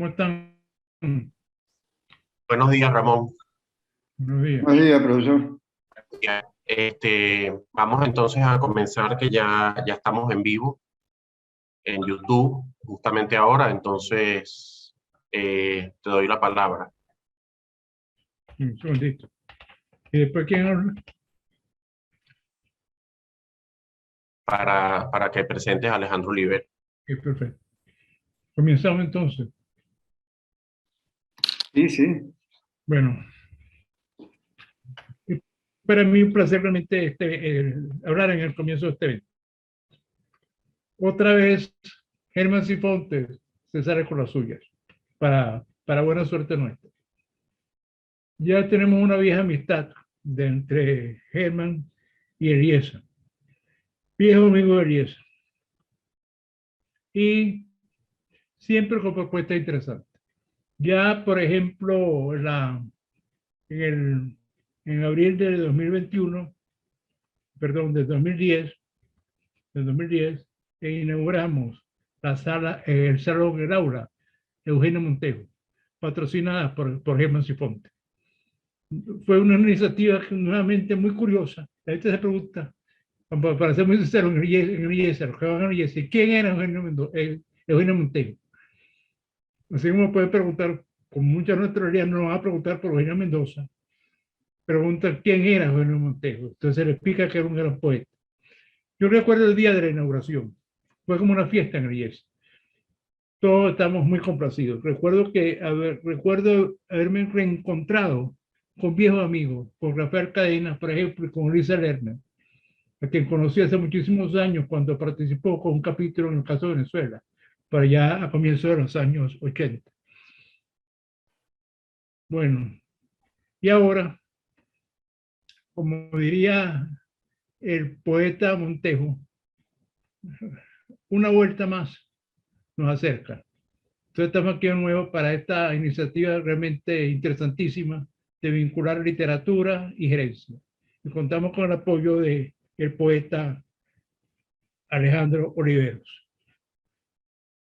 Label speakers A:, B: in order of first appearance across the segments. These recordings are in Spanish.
A: ¿Cómo están?
B: Buenos días, Ramón.
A: Buenos días.
C: Buen día, profesor.
B: Vamos entonces a comenzar, que ya estamos en vivo en YouTube justamente ahora, entonces te doy la palabra
A: Un segundito. ¿Y después quién habla?
B: para que presentes a Alejandro Oliver.
A: Perfecto. Comenzamos entonces.
C: Sí, sí.
A: Bueno, para mí un placer realmente hablar en el comienzo de este evento. Otra vez, Germán Sifontes se sale con las suyas, para buena suerte nuestra. Ya tenemos una vieja amistad entre Germán y Eliezer. Viejo amigo de Eliezer. Y siempre con propuestas interesantes. Ya, por ejemplo, en abril de 2021, perdón, de 2010, inauguramos el Salón El Aula, Eugenio Montejo, patrocinada por Germán Sifonte. Fue una iniciativa nuevamente muy curiosa. La gente se pregunta, para ser muy sincero, ¿quién era Eugenio Montejo? Así como puede preguntar, con mucha naturalidad no va a preguntar por Eugenio Mendoza, pregunta quién era Eugenio Montejo. Entonces le explica que era un gran poeta. Yo recuerdo el día de la inauguración. Fue como una fiesta en el IES. Todos estamos muy complacidos. Recuerdo haberme reencontrado con viejos amigos, con Rafael Cadena, por ejemplo, y con Lisa Lerner, a quien conocí hace muchísimos años cuando participó con un capítulo en el caso de Venezuela, para allá a comienzos de los años 80. Bueno, y ahora, como diría el poeta Montejo, una vuelta más nos acerca. Entonces estamos aquí de nuevo para esta iniciativa realmente interesantísima de vincular literatura y gerencia. Y contamos con el apoyo del poeta Alejandro Oliveros.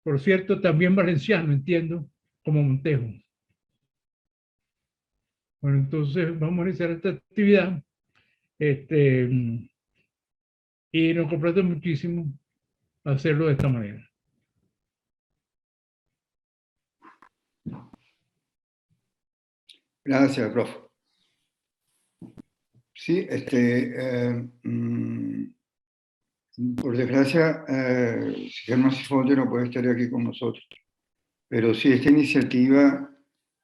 A: Por cierto, también valenciano, entiendo, como Montejo. Bueno, entonces vamos a iniciar esta actividad y nos complace muchísimo hacerlo de esta manera.
C: Gracias, profe. Sí, por desgracia, Germán Sifonte no puede estar aquí con nosotros, pero sí, esta iniciativa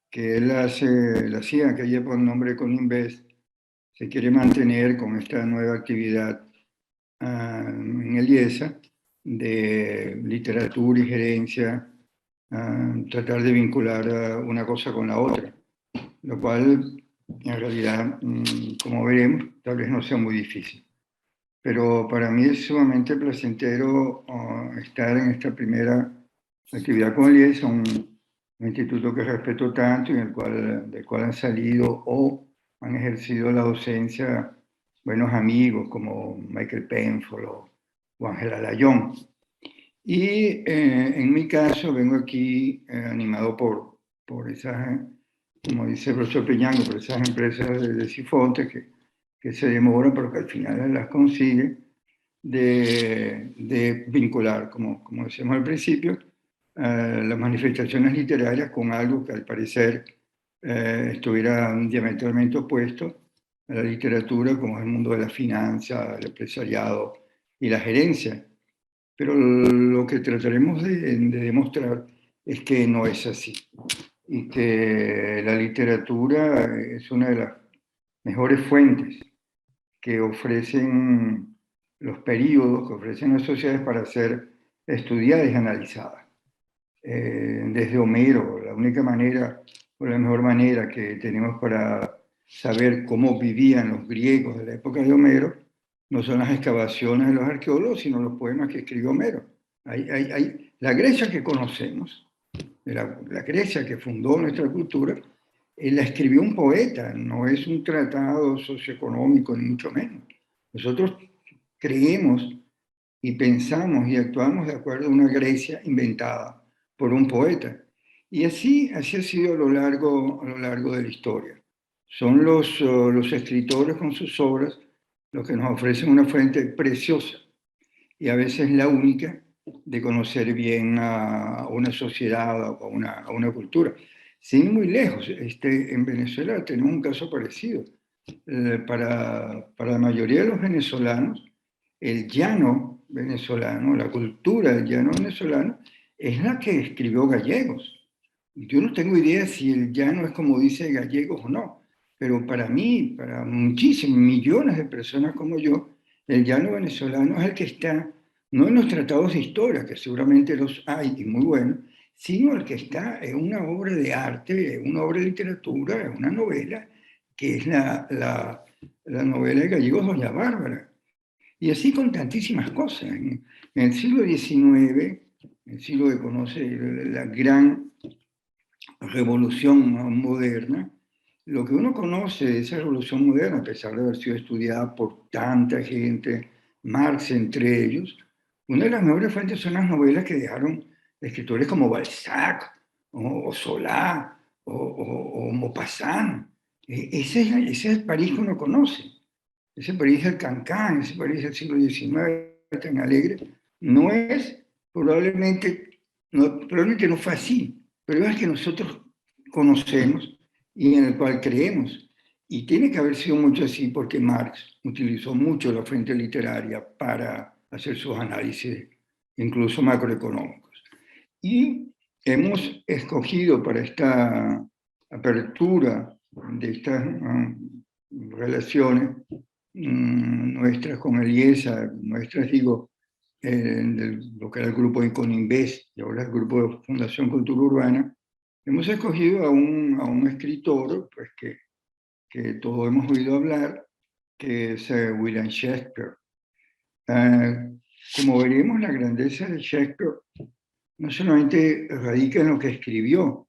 C: que él la hacía, que lleva por nombre Coninvest, se quiere mantener con esta nueva actividad en el IESA de literatura y gerencia, tratar de vincular una cosa con la otra, lo cual en realidad, como veremos, tal vez no sea muy difícil. Pero para mí es sumamente placentero estar en esta primera actividad con el IES, un instituto que respeto tanto y del cual han salido o han ejercido la docencia buenos amigos como Michael Penfold o Ángela Layón. Y en mi caso vengo aquí animado por esas, como dice el profesor Peñango, por esas empresas de Sifonte que se demoran, pero que al final las consigue, de vincular, como decíamos al principio, las manifestaciones literarias con algo que al parecer estuviera diametralmente opuesto a la literatura, como es el mundo de la finanza, el empresariado y la gerencia. Pero lo que trataremos de demostrar es que no es así y que la literatura es una de las mejores fuentes que ofrecen los períodos, que ofrecen las sociedades para ser estudiadas y analizadas. Desde Homero, la única manera o la mejor manera que tenemos para saber cómo vivían los griegos de la época de Homero no son las excavaciones de los arqueólogos, sino los poemas que escribió Homero. La Grecia que conocemos, la Grecia que fundó nuestra cultura, la escribió un poeta, no es un tratado socioeconómico, ni mucho menos. Nosotros creemos y pensamos y actuamos de acuerdo a una Grecia inventada por un poeta. Y así ha sido a lo largo de la historia. Son los escritores con sus obras los que nos ofrecen una fuente preciosa y a veces la única de conocer bien a una sociedad o a una cultura. Sin ir muy lejos, en Venezuela tenemos un caso parecido. Para la mayoría de los venezolanos, el llano venezolano, la cultura del llano venezolano, es la que escribió Gallegos. Yo no tengo idea si el llano es como dice Gallegos o no, pero para mí, para muchísimos, millones de personas como yo, el llano venezolano es el que está, no en los tratados de historia, que seguramente los hay y muy buenos, sino el que está en una obra de arte, en una obra de literatura, en una novela, que es la novela de Gallegos, Doña Bárbara. Y así con tantísimas cosas. En el siglo XIX, el siglo que conoce la gran revolución moderna, lo que uno conoce de esa revolución moderna, a pesar de haber sido estudiada por tanta gente, Marx entre ellos, una de las mejores fuentes son las novelas que dejaron escritores como Balzac, o Solá, o Maupassant. Ese es el París que uno conoce. Ese París del Cancán, ese París del siglo XIX, tan alegre, no es probablemente no fue así, pero es el que nosotros conocemos y en el cual creemos. Y tiene que haber sido mucho así porque Marx utilizó mucho la fuente literaria para hacer sus análisis, incluso macroeconómicos. Y hemos escogido para esta apertura de estas relaciones nuestras con Eliesa, nuestras digo, lo que era el grupo Inconinvest y ahora el grupo de Fundación Cultura Urbana, hemos escogido a un escritor pues, que todos hemos oído hablar, que es William Shakespeare. Como veremos, la grandeza de Shakespeare no solamente radica en lo que escribió,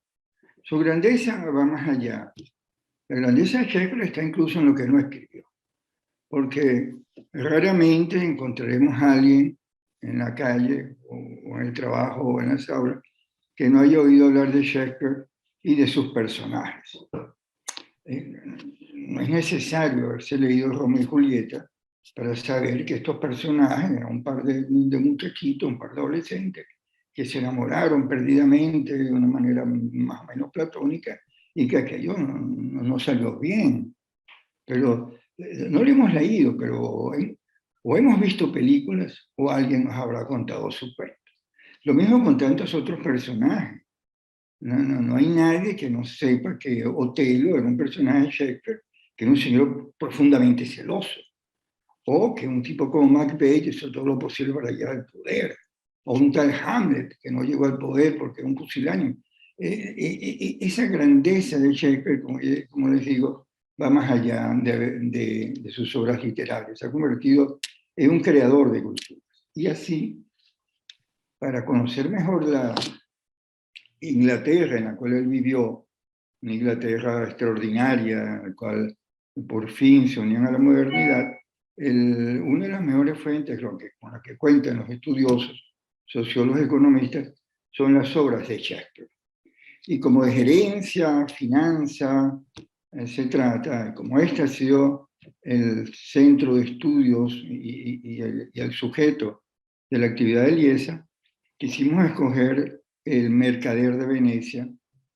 C: su grandeza va más allá. La grandeza de Shakespeare está incluso en lo que no escribió, porque raramente encontraremos a alguien en la calle o en el trabajo o en las aulas que no haya oído hablar de Shakespeare y de sus personajes. No es necesario haberse leído Romeo y Julieta para saber que estos personajes eran un par de muchachitos, un par de adolescentes, que se enamoraron perdidamente de una manera más o menos platónica y que aquello no salió bien. Pero no lo hemos leído, pero o hemos visto películas o alguien nos habrá contado su cuento. Lo mismo con tantos otros personajes. No hay nadie que no sepa que Otelo era un personaje de Shakespeare, que era un señor profundamente celoso, o que un tipo como Macbeth hizo todo lo posible para llegar al poder, o un tal Hamlet que no llegó al poder porque era un pusilánime. Esa grandeza de Shakespeare, como les digo, va más allá de sus obras literarias. Se ha convertido en un creador de culturas. Y así, para conocer mejor la Inglaterra en la cual él vivió, una Inglaterra extraordinaria, en la cual por fin se unían a la modernidad, una de las mejores fuentes con las que cuentan los estudiosos, sociólogos y economistas, son las obras de Shakespeare. Y como de gerencia, finanza, se trata, como este ha sido el centro de estudios y el sujeto de la actividad de Eliesa, quisimos escoger El Mercader de Venecia,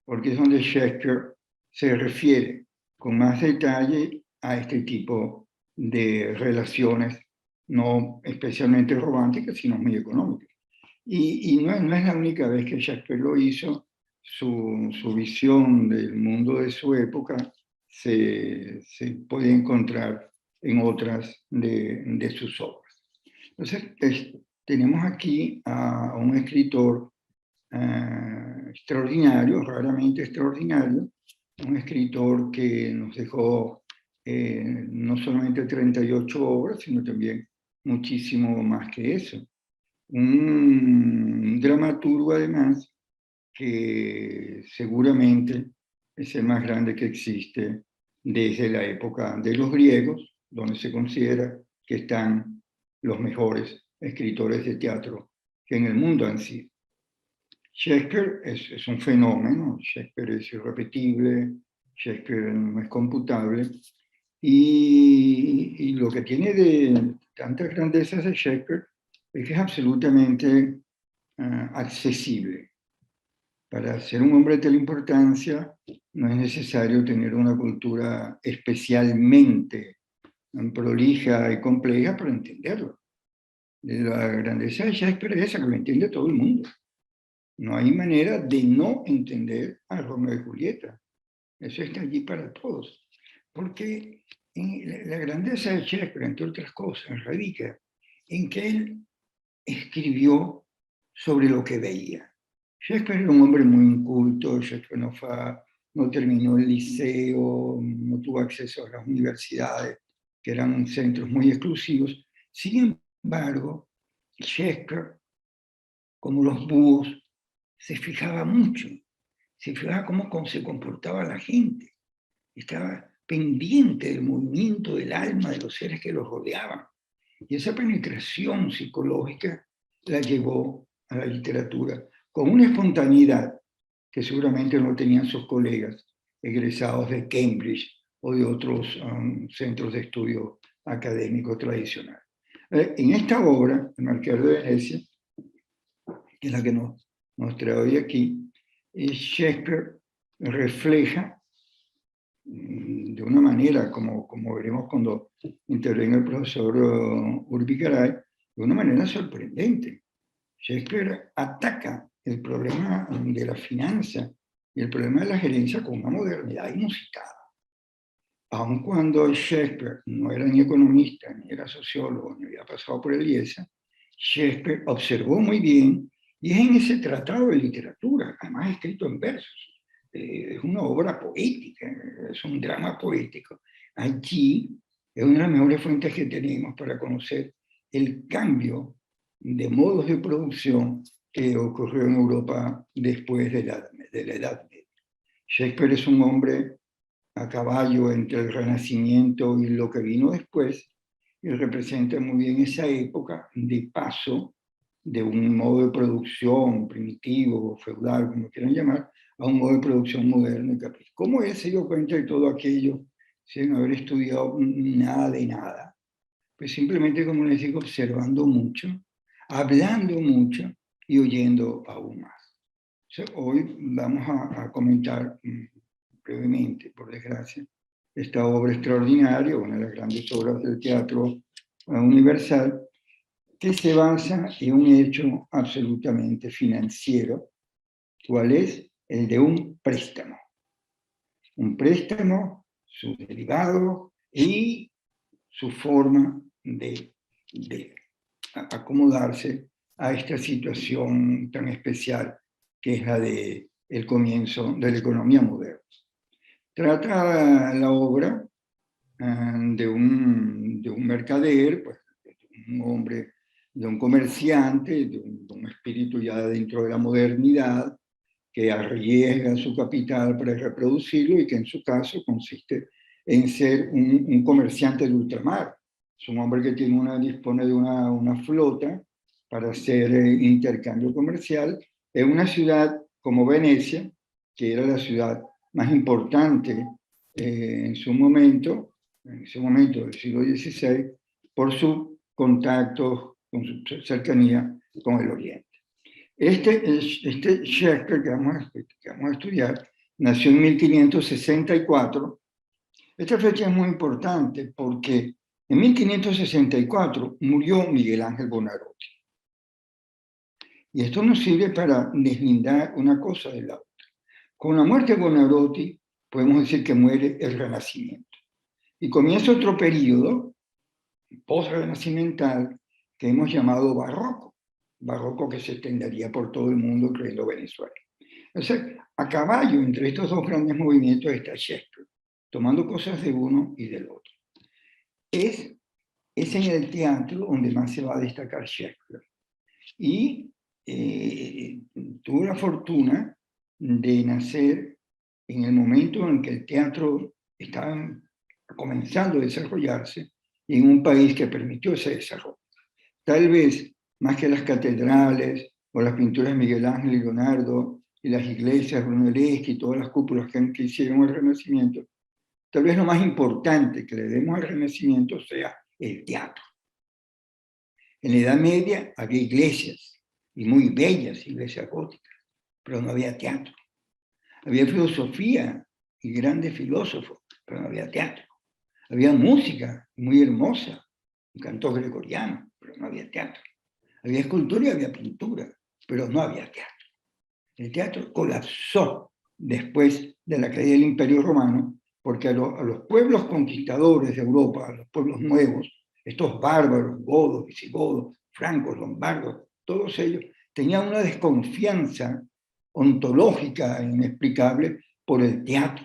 C: porque es donde Shakespeare se refiere con más detalle a este tipo de relaciones, no especialmente románticas, sino muy económicas. Y no es la única vez que Shakespeare lo hizo. Su visión del mundo de su época se puede encontrar en otras de sus obras. Entonces, tenemos aquí a un escritor extraordinario, raramente extraordinario, un escritor que nos dejó no solamente 38 obras, sino también muchísimo más que eso. Un dramaturgo, además, que seguramente es el más grande que existe desde la época de los griegos, donde se considera que están los mejores escritores de teatro que en el mundo han sido. Shakespeare es un fenómeno, Shakespeare es irrepetible, Shakespeare no es computable, y lo que tiene de tantas grandezas de Shakespeare es que es absolutamente accesible. Para ser un hombre de tal importancia no es necesario tener una cultura especialmente prolija y compleja para entenderlo. La grandeza de Shakespeare es esa, que lo entiende todo el mundo. No hay manera de no entender a Romeo y Julieta. Eso está allí para todos. Porque la grandeza de Shakespeare, entre otras cosas, radica en que él escribió sobre lo que veía. Shakespeare era un hombre muy inculto, Shakespeare no terminó el liceo, no tuvo acceso a las universidades, que eran centros muy exclusivos. Sin embargo, Shakespeare, como los búhos, se fijaba mucho, se fijaba cómo se comportaba la gente, estaba pendiente del movimiento del alma de los seres que los rodeaban. Y esa penetración psicológica la llevó a la literatura con una espontaneidad que seguramente no tenían sus colegas egresados de Cambridge o de otros centros de estudio académico tradicional. En esta obra, El Marqués de Venecia, que es la que nos trae hoy aquí, Shakespeare refleja de una manera, como veremos cuando intervenga el profesor Urbicaray, de una manera sorprendente. Shakespeare ataca el problema de la finanza y el problema de la gerencia con una modernidad inusitada. Aun cuando Shakespeare no era ni economista, ni era sociólogo, ni había pasado por el IESA, Shakespeare observó muy bien, y es en ese tratado de literatura, además escrito en versos, es una obra poética, es un drama poético. Allí es una de las mejores fuentes que tenemos para conocer el cambio de modos de producción que ocurrió en Europa después de la Edad Media. Shakespeare es un hombre a caballo entre el Renacimiento y lo que vino después, y representa muy bien esa época de paso de un modo de producción primitivo, feudal, como quieran llamar, a un modo de producción moderno y caprichoso. ¿Cómo él se dio cuenta de todo aquello sin haber estudiado nada de nada? Pues simplemente, como les digo, observando mucho, hablando mucho y oyendo aún más. O sea, hoy vamos a comentar brevemente, por desgracia, esta obra extraordinaria, una de las grandes obras del teatro universal, que se basa en un hecho absolutamente financiero, ¿cuál es? El de un préstamo. Un préstamo, su derivado y su forma de acomodarse a esta situación tan especial que es la del comienzo de la economía moderna. Trata la obra de un mercader, pues, de un hombre, de un comerciante, de un espíritu ya dentro de la modernidad, que arriesga su capital para reproducirlo y que en su caso consiste en ser un comerciante de ultramar. Es un hombre que dispone de una flota para hacer intercambio comercial en una ciudad como Venecia, que era la ciudad más importante en ese momento del siglo XVI, por sus contactos, con su cercanía con el Oriente. Este Shakespeare que vamos a estudiar nació en 1564. Esta fecha es muy importante porque en 1564 murió Miguel Ángel Buonarroti. Y esto nos sirve para deslindar una cosa de la otra. Con la muerte de Buonarroti podemos decir que muere el Renacimiento. Y comienza otro periodo post-renacimental que hemos llamado barroco. Barroco que se extendería por todo el mundo, incluyendo Venezuela. Entonces, a caballo entre estos dos grandes movimientos está Shakespeare, tomando cosas de uno y del otro. Es en el teatro donde más se va a destacar Shakespeare. Y tuvo la fortuna de nacer en el momento en que el teatro estaba comenzando a desarrollarse en un país que permitió ese desarrollo. Tal vez, más que las catedrales, o las pinturas de Miguel Ángel y Leonardo, y las iglesias brunelleschi y todas las cúpulas que hicieron el Renacimiento, tal vez lo más importante que le demos al Renacimiento sea el teatro. En la Edad Media había iglesias, y muy bellas iglesias góticas, pero no había teatro. Había filosofía y grandes filósofos, pero no había teatro. Había música muy hermosa, un canto gregoriano, pero no había teatro. Había escultura y había pintura, pero no había teatro. El teatro colapsó después de la caída del Imperio Romano, porque a los pueblos conquistadores de Europa, a los pueblos nuevos, estos bárbaros, godos, visigodos, francos, lombardos, todos ellos tenían una desconfianza ontológica e inexplicable por el teatro.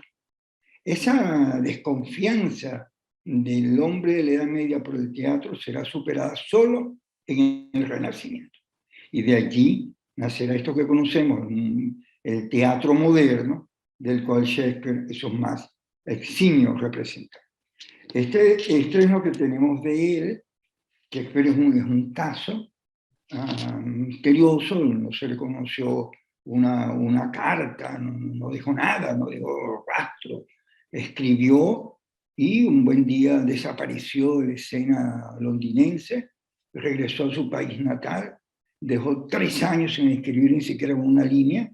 C: Esa desconfianza del hombre de la Edad Media por el teatro será superada solo en el Renacimiento. Y de allí nacerá esto que conocemos, el teatro moderno, del cual Shakespeare es un más eximio representante. Este es lo que tenemos de él. Shakespeare es un caso misterioso, no se le conoció una carta, no dijo nada, no dejó rastro. Escribió y un buen día desapareció de la escena londinense, regresó a su país natal, dejó 3 años sin escribir ni siquiera una línea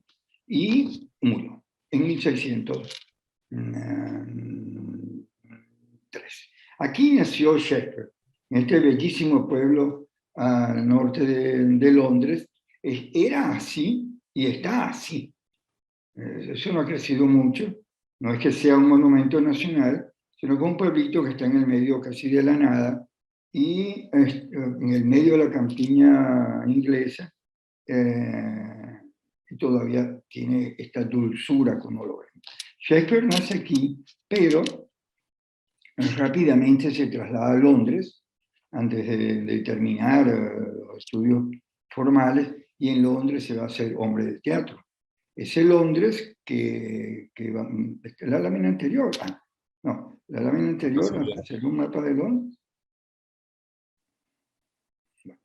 C: y murió en 1603. Aquí nació Shakespeare, en este bellísimo pueblo al norte de Londres. Era así y está así. Eso no ha crecido mucho. No es que sea un monumento nacional, sino que un pueblito que está en el medio casi de la nada y en el medio de la campiña inglesa, y todavía tiene esta dulzura como lo ven. Shakespeare nace aquí, pero rápidamente se traslada a Londres antes de terminar los estudios formales, y en Londres se va a hacer hombre de teatro. Ese Londres que va, la lámina anterior, la lámina anterior, ¿no? ¿Hacer un mapa de Londres?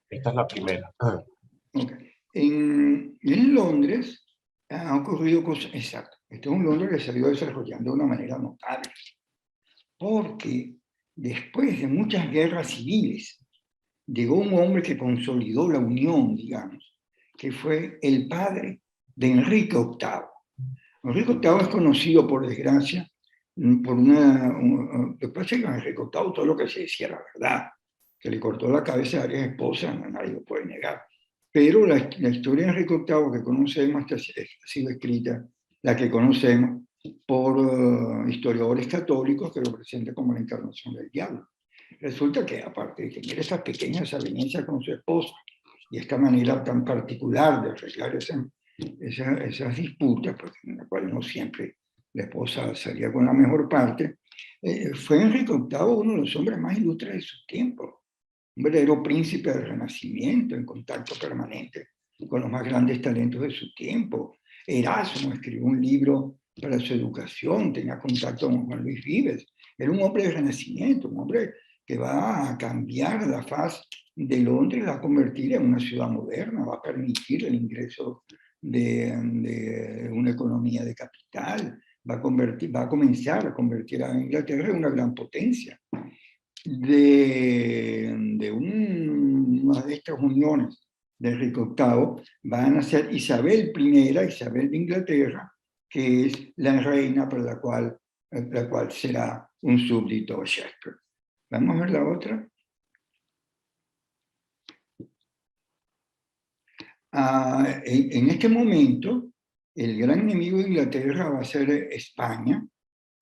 B: Esta es la primera.
C: Okay. En Londres ha ocurrido cosas, exacto, este es un Londres que se ha ido desarrollando de una manera notable, porque después de muchas guerras civiles, llegó un hombre que consolidó la unión, digamos, que fue el padre de Enrique VIII. Enrique VIII es conocido, por desgracia, por lo que pasa es que Enrique VIII todo lo que se decía era verdad, que le cortó la cabeza a varias esposas, nadie lo puede negar. Pero la historia de Enrique VIII que conocemos ha sido escrita, la que conocemos, por historiadores católicos que lo presentan como la encarnación del diablo. Resulta que, aparte de tener esas pequeñas avenencias con su esposa y esta manera tan particular de arreglar esas disputas, porque en la cual no siempre la esposa salía con la mejor parte, fue Enrique VIII uno de los hombres más ilustres de su tiempo, un verdadero príncipe del Renacimiento, en contacto permanente con los más grandes talentos de su tiempo. Erasmo escribió un libro para su educación, tenía contacto con Juan Luis Vives. Era un hombre del Renacimiento, un hombre que va a cambiar la faz de Londres, la va a convertir en una ciudad moderna, va a permitir el ingreso de una economía de capital, va a comenzar a convertir a Inglaterra en una gran potencia. De una de estas uniones de Enrique VIII van a nacer Isabel I, Isabel de Inglaterra, que es la reina para la cual será un súbdito Shakespeare. Vamos a ver la otra. En este momento, el gran enemigo de Inglaterra va a ser España,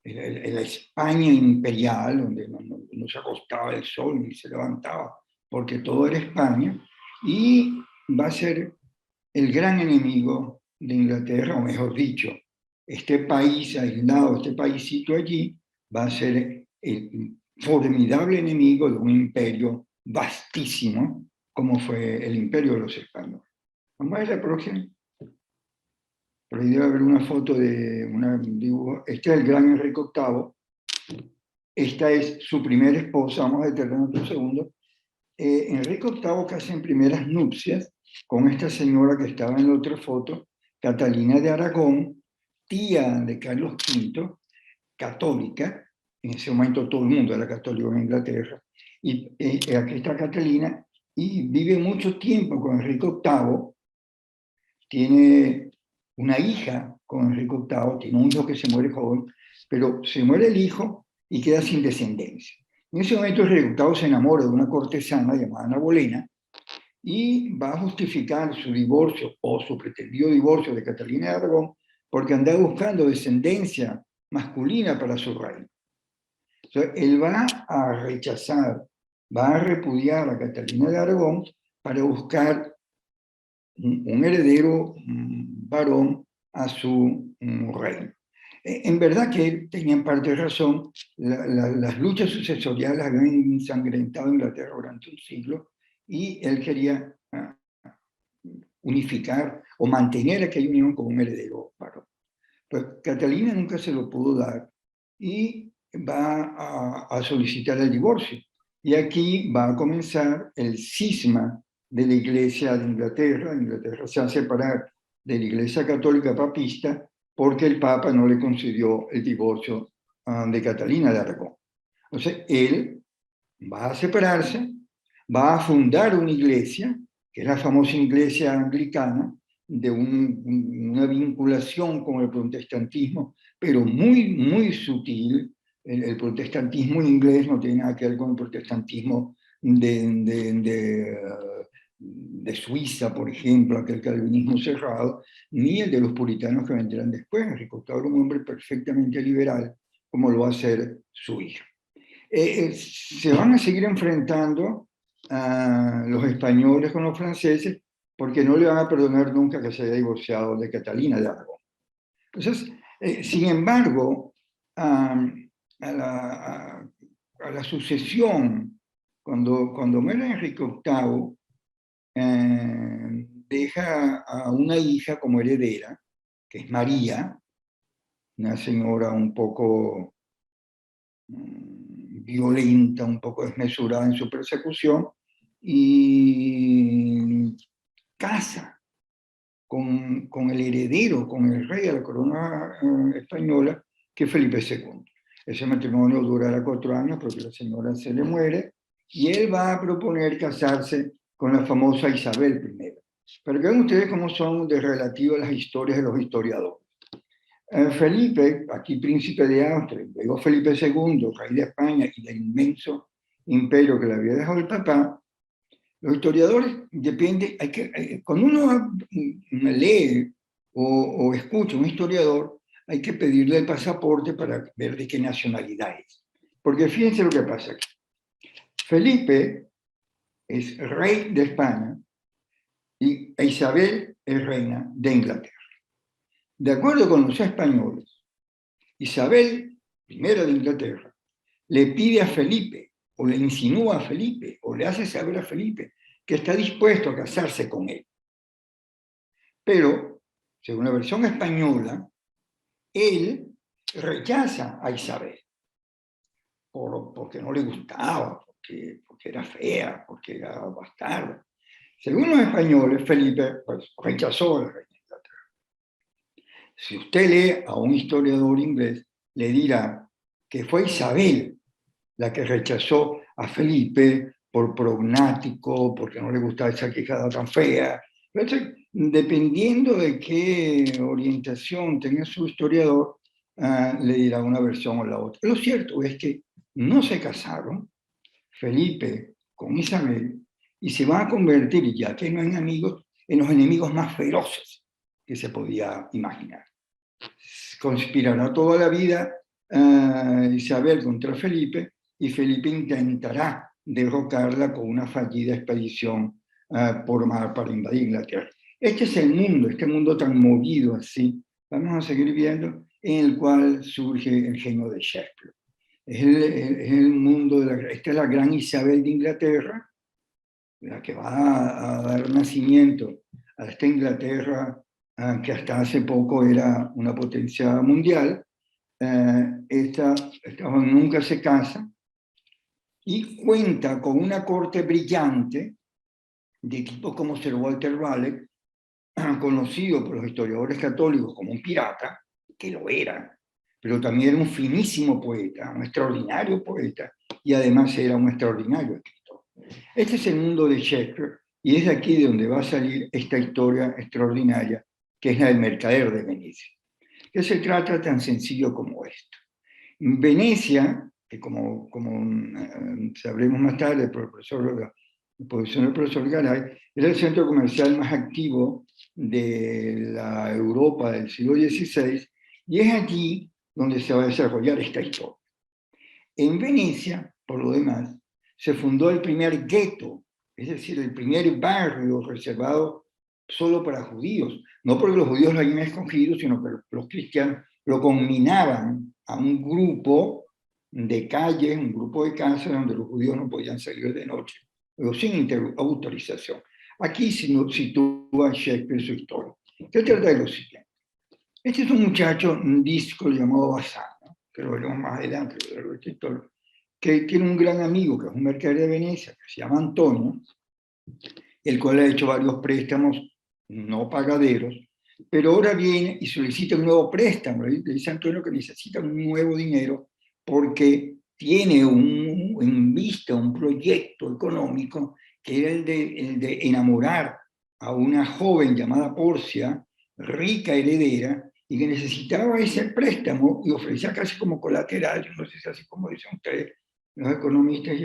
C: la España imperial, donde no se acostaba el sol ni se levantaba, porque todo era España, y va a ser el gran enemigo de Inglaterra, o mejor dicho, este país aislado, este paísito allí, va a ser el formidable enemigo de un imperio vastísimo, como fue el imperio de los españoles. Vamos a ver la próxima. Por ahí debe haber una foto de un dibujo. Este es el gran Enrique VIII. Esta es su primera esposa. Vamos a detenernos un segundo. Enrique VIII casi en primeras nupcias con esta señora que estaba en la otra foto, Catalina de Aragón, tía de Carlos V, católica. En ese momento todo el mundo era católico en Inglaterra. Y aquí está Catalina, y vive mucho tiempo con Enrique VIII. Tiene una hija con Enrique VIII, tiene un hijo que se muere joven, pero se muere el hijo y queda sin descendencia. En ese momento Enrique VIII se enamora de una cortesana llamada Ana Bolena y va a justificar su divorcio o su pretendido divorcio de Catalina de Aragón porque andaba buscando descendencia masculina para su reino. Entonces, él va a rechazar, va a repudiar a Catalina de Aragón para buscar un heredero varón a su reino. En verdad que tenían parte de razón, las luchas sucesoriales habían ensangrentado Inglaterra durante un siglo y él quería unificar o mantener aquella unión con un heredero varón. Pues Catalina nunca se lo pudo dar y va a solicitar el divorcio. Y aquí va a comenzar el cisma de la Iglesia de Inglaterra. Inglaterra se va a separar de la Iglesia Católica Papista porque el Papa no le concedió el divorcio de Catalina de Aragón. Entonces, él va a separarse, va a fundar una iglesia, que es la famosa iglesia anglicana, de una vinculación con el protestantismo, pero muy, muy sutil. El protestantismo inglés no tiene nada que ver con el protestantismo de Suiza, por ejemplo, aquel calvinismo cerrado, ni el de los puritanos que vendrán después. Enrique VIII era un hombre perfectamente liberal, como lo va a ser su hija. Se van a seguir enfrentando a los españoles con los franceses porque no le van a perdonar nunca que se haya divorciado de Catalina de Aragón. Entonces, sin embargo, a la sucesión, cuando muere Enrique VIII, deja a una hija como heredera, que es María, una señora un poco violenta, un poco desmesurada en su persecución, y casa con el heredero, con el rey de la corona española, que es Felipe II. Ese matrimonio durará 4 años porque la señora se le muere, y él va a proponer casarse con la famosa Isabel I. Pero vean ustedes cómo son de relativo a las historias de los historiadores. Felipe, aquí príncipe de Austria, luego Felipe II, rey de España y del inmenso imperio que le había dejado el papá, los historiadores depende, cuando uno lee o escucha a un historiador, hay que pedirle el pasaporte para ver de qué nacionalidad es. Porque fíjense lo que pasa aquí. Felipe es rey de España y Isabel es reina de Inglaterra. De acuerdo con los españoles, Isabel I de Inglaterra le pide a Felipe, o le insinúa a Felipe, o le hace saber a Felipe que está dispuesto a casarse con él. Pero, según la versión española, él rechaza a Isabel porque no le gustaba, porque era fea, porque era bastarda. Según los españoles, Felipe pues, rechazó a la reina de Inglaterra. Si usted lee a un historiador inglés, le dirá que fue Isabel la que rechazó a Felipe por prognático, porque no le gustaba esa quejada tan fea. Entonces, dependiendo de qué orientación tenga su historiador, le dirá una versión o la otra. Lo cierto es que no se casaron, Felipe con Isabel, y se van a convertir, ya que no hay amigos, en los enemigos más feroces que se podía imaginar. Conspirará toda la vida Isabel contra Felipe, y Felipe intentará derrocarla con una fallida expedición por mar para invadir Inglaterra. Este es el mundo, este mundo tan movido así, vamos a seguir viendo, en el cual surge el genio de Shakespeare. Es el mundo, esta es la gran Isabel de Inglaterra, la que va a dar nacimiento a esta Inglaterra que hasta hace poco era una potencia mundial. Esta nunca se casa y cuenta con una corte brillante, de tipos como Sir Walter Raleigh, conocido por los historiadores católicos como un pirata, que lo era, pero también era un finísimo poeta, un extraordinario poeta, y además era un extraordinario escritor. Este es el mundo de Shakespeare, y es de aquí de donde va a salir esta historia extraordinaria, que es la del mercader de Venecia. Que se trata tan sencillo como esto. Venecia, que como sabremos más tarde por la posición del profesor Garay, era el centro comercial más activo de la Europa del siglo XVI, y es allí donde se va a desarrollar esta historia. En Venecia, por lo demás, se fundó el primer gueto, es decir, el primer barrio reservado solo para judíos, no porque los judíos lo hayan escogido, sino que los cristianos lo combinaban a un grupo de calles, un grupo de casas donde los judíos no podían salir de noche, pero sin autorización. Aquí sitúa Shakespeare su historia. Se trata de lo siguiente. Este es un muchacho, un disco llamado Bassano, que lo veremos más adelante, que tiene un gran amigo, que es un mercader de Venecia, que se llama Antonio, el cual ha hecho varios préstamos no pagaderos, pero ahora viene y solicita un nuevo préstamo. Le dice a Antonio que necesita un nuevo dinero porque tiene en vista un proyecto económico que era el de enamorar a una joven llamada Porcia, rica heredera, y que necesitaba ese préstamo y ofrecía casi como colateral, yo no sé si es así como dicen ustedes, los economistas,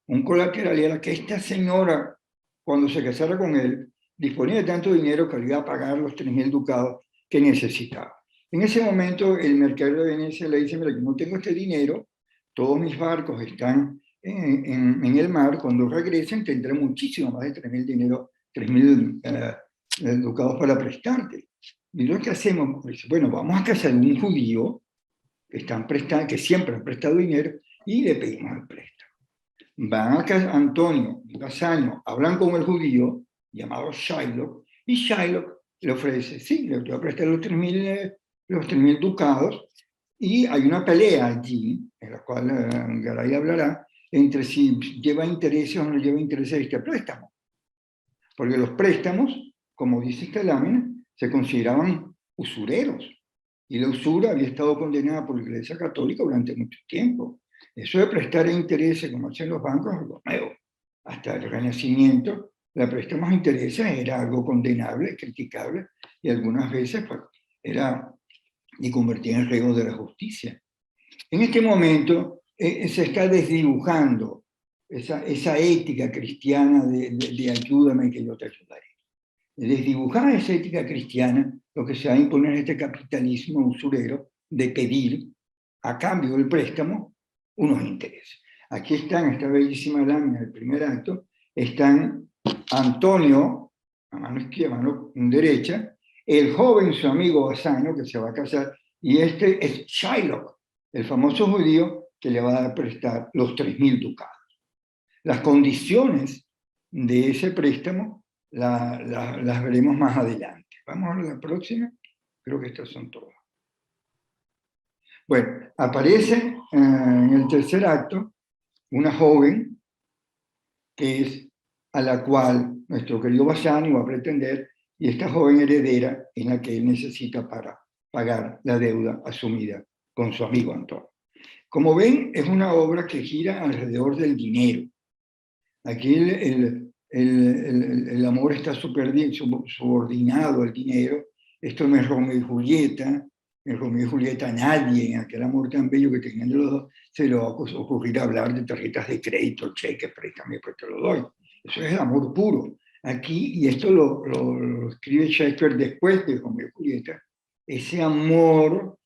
C: un colateral era que esta señora, cuando se casara con él, disponía de tanto dinero que le iba a pagar los 3.000 ducados que necesitaba. En ese momento, el mercader de Venecia le dice, mira, yo no tengo este dinero, todos mis barcos están en el mar, cuando regresen tendré muchísimo más de 3.000 ducados para prestarte. Y lo que hacemos, dice, bueno, vamos a casar a un judío que siempre han prestado dinero y le pedimos el préstamo. Van a Antonio y Bassano, hablan con el judío llamado Shylock, y Shylock le ofrece, sí, le voy a prestar los 3.000 ducados, y hay una pelea allí, en la cual Garay hablará, entre si lleva intereses o no lleva intereses este préstamo. Porque los préstamos, como dice esta lámina, se consideraban usureros, y la usura había estado condenada por la Iglesia Católica durante mucho tiempo. Eso de prestar intereses, como hacen los bancos, es algo nuevo. Hasta el Renacimiento, la préstamos de intereses era algo condenable, criticable, y algunas veces pues, era y convertía en riesgo de la justicia. En este momento se está desdibujando esa ética cristiana de ayúdame que yo te ayudaré. Desdibujar esa ética cristiana, lo que se va a imponer es este capitalismo usurero de pedir a cambio del préstamo unos intereses. Aquí están, esta bellísima lámina del primer acto, están Antonio, a mano izquierda, a mano derecha, el joven, su amigo Bassano, que se va a casar, y este es Shylock, el famoso judío que le va a dar prestar los 3.000 ducados. Las condiciones de ese préstamo las veremos más adelante. Vamos a la próxima. Creo que estas son todas. Bueno, aparece en el tercer acto una joven que es a la cual nuestro querido Bassano va a pretender, y esta joven heredera en la que él necesita para pagar la deuda asumida con su amigo Antonio. Como ven, es una obra que gira alrededor del dinero. Aquí el amor está subordinado al dinero. Esto no es Romeo y Julieta. En Romeo y Julieta nadie, en aquel amor tan bello que tenían los dos, se le va a ocurrir hablar de tarjetas de crédito, cheques, préstame, pues te lo doy. Eso es el amor puro. Aquí, y esto lo escribe Shakespeare después de Romeo y Julieta, ese amor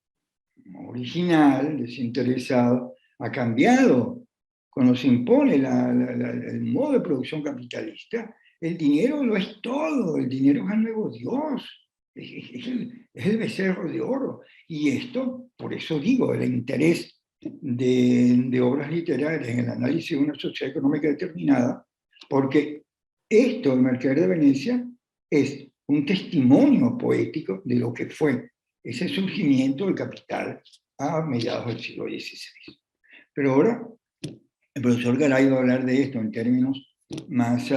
C: original, desinteresado, ha cambiado. Cuando se impone el modo de producción capitalista, el dinero no es todo, el dinero es el nuevo Dios, es el becerro de oro. Y esto, por eso digo, el interés de obras literarias en el análisis de una sociedad económica determinada, porque esto, el Mercader de Venecia, es un testimonio poético de lo que fue ese surgimiento del capital a mediados del siglo XVI. Pero ahora el profesor Garay va a hablar de esto en términos más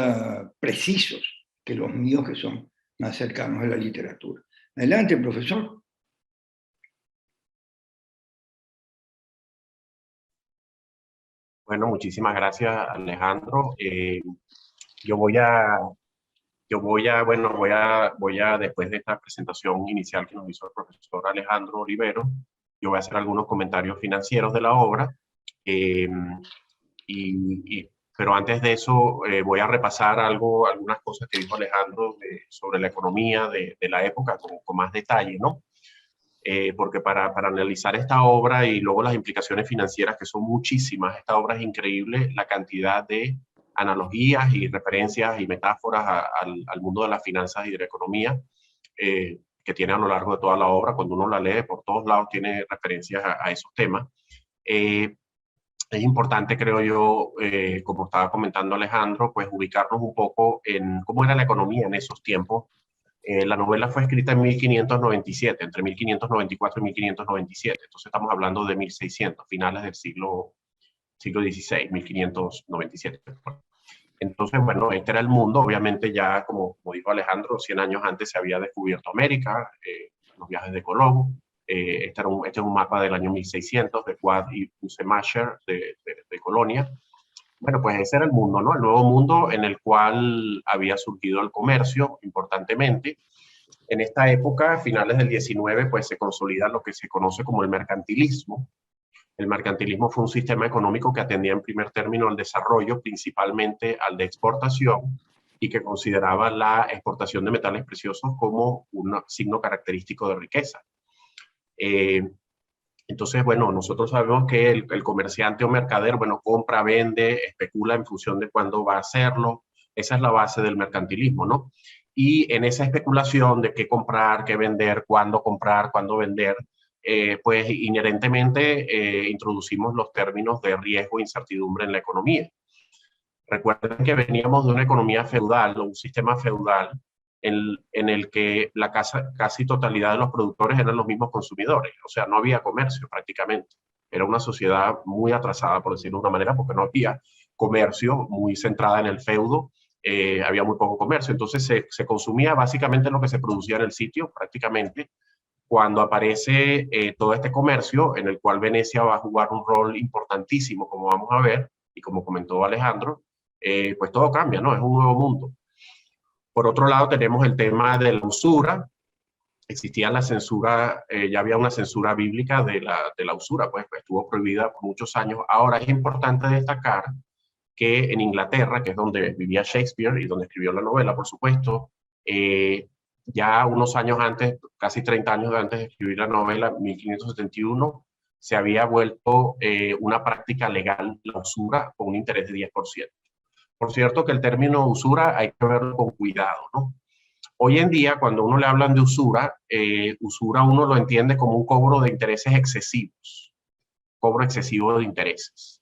C: precisos que los míos, que son más cercanos a la literatura. Adelante, profesor.
B: Bueno, muchísimas gracias, Alejandro. Bueno, voy a, después de esta presentación inicial que nos hizo el profesor Alejandro Olivero, yo voy a hacer algunos comentarios financieros de la obra. Eh, pero antes de eso, voy a repasar algunas cosas que dijo Alejandro sobre la economía de la época con más detalle, ¿no? Porque para analizar esta obra y luego las implicaciones financieras, que son muchísimas, esta obra es increíble, la cantidad de analogías y referencias y metáforas al mundo de las finanzas y de la economía que tiene a lo largo de toda la obra. Cuando uno la lee, por todos lados tiene referencias a esos temas. Es importante, creo yo, como estaba comentando Alejandro, pues ubicarnos un poco en cómo era la economía en esos tiempos. La novela fue escrita en 1597, entre 1594 y 1597. Entonces estamos hablando de 1600, finales del siglo XVI, 1597. Entonces, bueno, este era el mundo. Obviamente ya, como dijo Alejandro, 100 años antes se había descubierto América, los viajes de Colón. Este es un mapa del año 1600 de Quad y Puzemacher de Colonia. Bueno, pues ese era el mundo, ¿no? El nuevo mundo en el cual había surgido el comercio importantemente. En esta época, finales del 19, pues se consolida lo que se conoce como el mercantilismo. El mercantilismo fue un sistema económico que atendía en primer término al desarrollo, principalmente al de exportación, y que consideraba la exportación de metales preciosos como un signo característico de riqueza. Entonces, bueno, nosotros sabemos que el comerciante o mercader, bueno, compra, vende, especula en función de cuándo va a hacerlo. Esa es la base del mercantilismo, ¿no? Y en esa especulación de qué comprar, qué vender, cuándo vender, pues inherentemente introducimos los términos de riesgo e incertidumbre en la economía. Recuerden que veníamos de una economía feudal, o un sistema feudal, en el que la casi totalidad de los productores eran los mismos consumidores. O sea, no había comercio prácticamente. Era una sociedad muy atrasada, por decirlo de una manera, porque no había comercio, muy centrada en el feudo. Había muy poco comercio. Entonces se consumía básicamente lo que se producía en el sitio, prácticamente. Cuando aparece todo este comercio, en el cual Venecia va a jugar un rol importantísimo, como vamos a ver, y como comentó Alejandro, pues todo cambia, ¿no? Es un nuevo mundo. Por otro lado, tenemos el tema de la usura. Existía la censura, ya había una censura bíblica de la usura, pues estuvo prohibida por muchos años. Ahora es importante destacar que en Inglaterra, que es donde vivía Shakespeare y donde escribió la novela, por supuesto, ya unos años antes, casi 30 años antes de escribir la novela, 1571, se había vuelto una práctica legal la usura con un interés de 10%. Por cierto que el término usura hay que verlo con cuidado, ¿no? Hoy en día, cuando uno le hablan de usura, usura uno lo entiende como un cobro de intereses excesivos, cobro excesivo de intereses.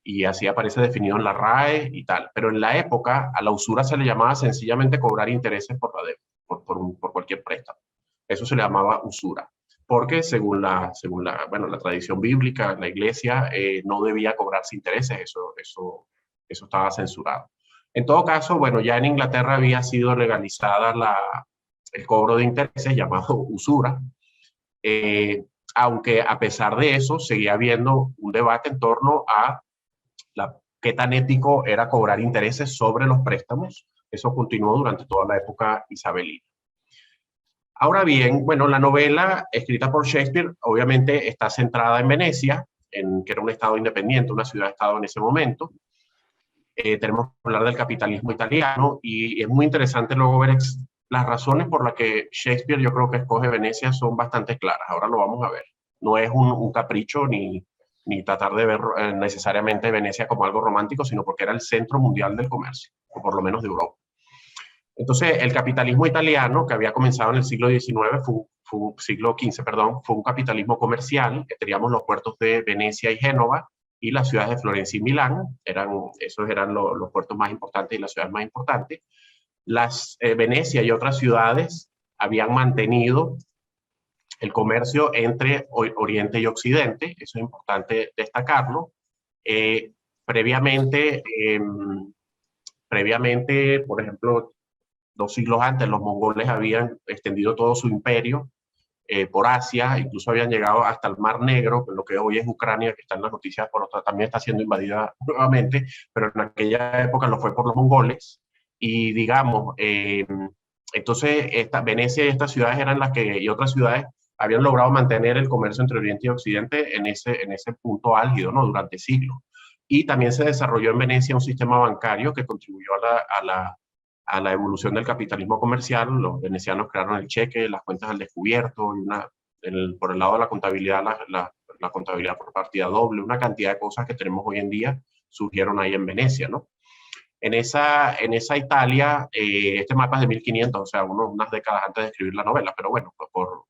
B: Y así aparece definido en la RAE y tal. Pero en la época, a la usura se le llamaba sencillamente cobrar intereses por la deuda, por cualquier préstamo. Eso se le llamaba usura. Porque según la tradición bíblica, la iglesia no debía cobrarse intereses, eso estaba censurado. En todo caso, bueno, ya en Inglaterra había sido legalizada el cobro de intereses llamado usura, aunque a pesar de eso seguía habiendo un debate en torno a qué tan ético era cobrar intereses sobre los préstamos. Eso continuó durante toda la época isabelina. Ahora bien, bueno, la novela escrita por Shakespeare obviamente está centrada en Venecia, que era un estado independiente, una ciudad-estado en ese momento. Tenemos que hablar del capitalismo italiano y es muy interesante luego ver las razones por las que Shakespeare yo creo que escoge Venecia son bastante claras. Ahora lo vamos a ver. No es un capricho ni tratar de ver necesariamente Venecia como algo romántico, sino porque era el centro mundial del comercio, o por lo menos de Europa. Entonces, el capitalismo italiano, que había comenzado en el siglo XIX, siglo XV, perdón, fue un capitalismo comercial, que teníamos los puertos de Venecia y Génova, y las ciudades de Florencia y Milán, esos eran los puertos más importantes y las ciudades más importantes. Venecia y otras ciudades habían mantenido el comercio entre Oriente y Occidente, eso es importante destacarlo. Previamente, Previamente, por ejemplo, 2 siglos antes, los mongoles habían extendido todo su imperio por Asia, incluso habían llegado hasta el Mar Negro, lo que hoy es Ucrania, que está en las noticias, también está siendo invadida nuevamente, pero en aquella época lo fue por los mongoles. Y digamos, entonces Venecia y estas ciudades eran las que, y otras ciudades, habían logrado mantener el comercio entre Oriente y Occidente en ese punto álgido, ¿no? Durante siglos. Y también se desarrolló en Venecia un sistema bancario que contribuyó a la evolución del capitalismo comercial. Los venecianos crearon el cheque, las cuentas al descubierto, y por el lado de la contabilidad, la contabilidad por partida doble, una cantidad de cosas que tenemos hoy en día surgieron ahí en Venecia, ¿no? En esa Italia, este mapa es de 1500, o sea, unas décadas antes de escribir la novela, pero bueno,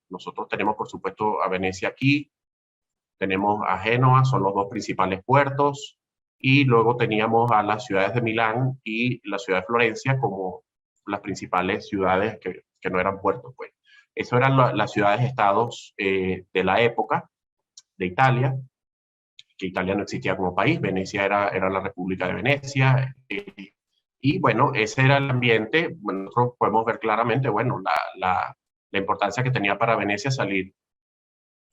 B: nosotros tenemos, por supuesto, a Venecia aquí, tenemos a Génova, son los dos principales puertos, y luego teníamos a las ciudades de Milán y la ciudad de Florencia como las principales ciudades que no eran puertos, pues. Esas eran las ciudades-estados de la época de Italia, que Italia no existía como país, Venecia era la República de Venecia, y bueno, ese era el ambiente. Bueno, nosotros podemos ver claramente, bueno, la importancia que tenía para Venecia salir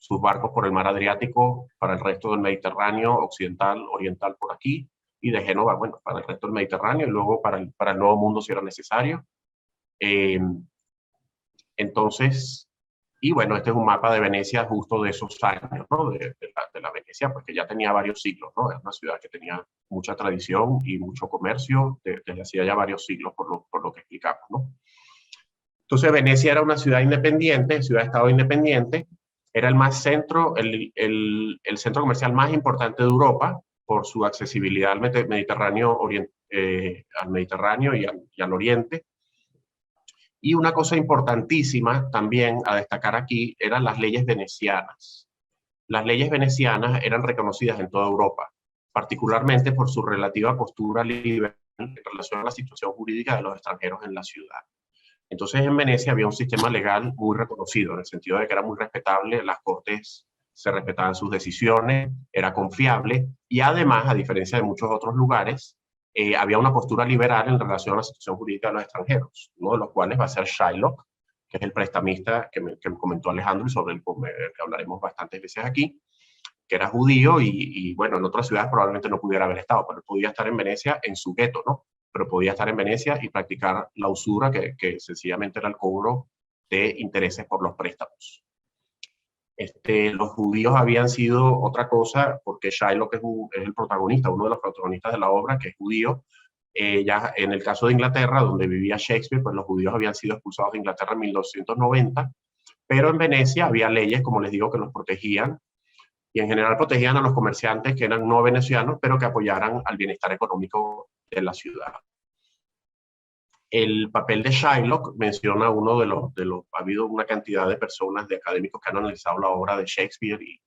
B: sus barcos por el mar Adriático para el resto del Mediterráneo occidental, oriental por aquí, y de Génova, bueno, para el resto del Mediterráneo, y luego para el Nuevo Mundo si era necesario. Entonces, y bueno, este es un mapa de Venecia justo de esos años, ¿no? De la Venecia, pues que ya tenía varios siglos, ¿no? Era una ciudad que tenía mucha tradición y mucho comercio desde hacía ya varios siglos, por lo que explicamos, ¿no? Entonces, Venecia era una ciudad independiente, ciudad-estado independiente, era el centro comercial más importante de Europa por su accesibilidad al Mediterráneo, y al Oriente. Y una cosa importantísima también a destacar aquí eran las leyes venecianas. Las leyes venecianas eran reconocidas en toda Europa, particularmente por su relativa postura liberal en relación a la situación jurídica de los extranjeros en la ciudad. Entonces, en Venecia había un sistema legal muy reconocido, en el sentido de que era muy respetable, las cortes se respetaban sus decisiones, era confiable, y además, a diferencia de muchos otros lugares, había una postura liberal en relación a la situación jurídica de los extranjeros, uno de los cuales va a ser Shylock, que es el prestamista que me comentó Alejandro y sobre el que hablaremos bastantes veces aquí, que era judío y bueno, en otras ciudades probablemente no pudiera haber estado, pero podía estar en Venecia en su gueto, ¿no? Pero podía estar en Venecia y practicar la usura, que sencillamente era el cobro de intereses por los préstamos. Los judíos habían sido otra cosa, porque Shylock es el protagonista, uno de los protagonistas de la obra, que es judío. Ya en el caso de Inglaterra, donde vivía Shakespeare, pues los judíos habían sido expulsados de Inglaterra en 1290, pero en Venecia había leyes, como les digo, que los protegían, y en general protegían a los comerciantes que eran no venecianos, pero que apoyaran al bienestar económico de la ciudad. El papel de Shylock menciona ha habido una cantidad de personas, de académicos que han analizado la obra de Shakespeare, y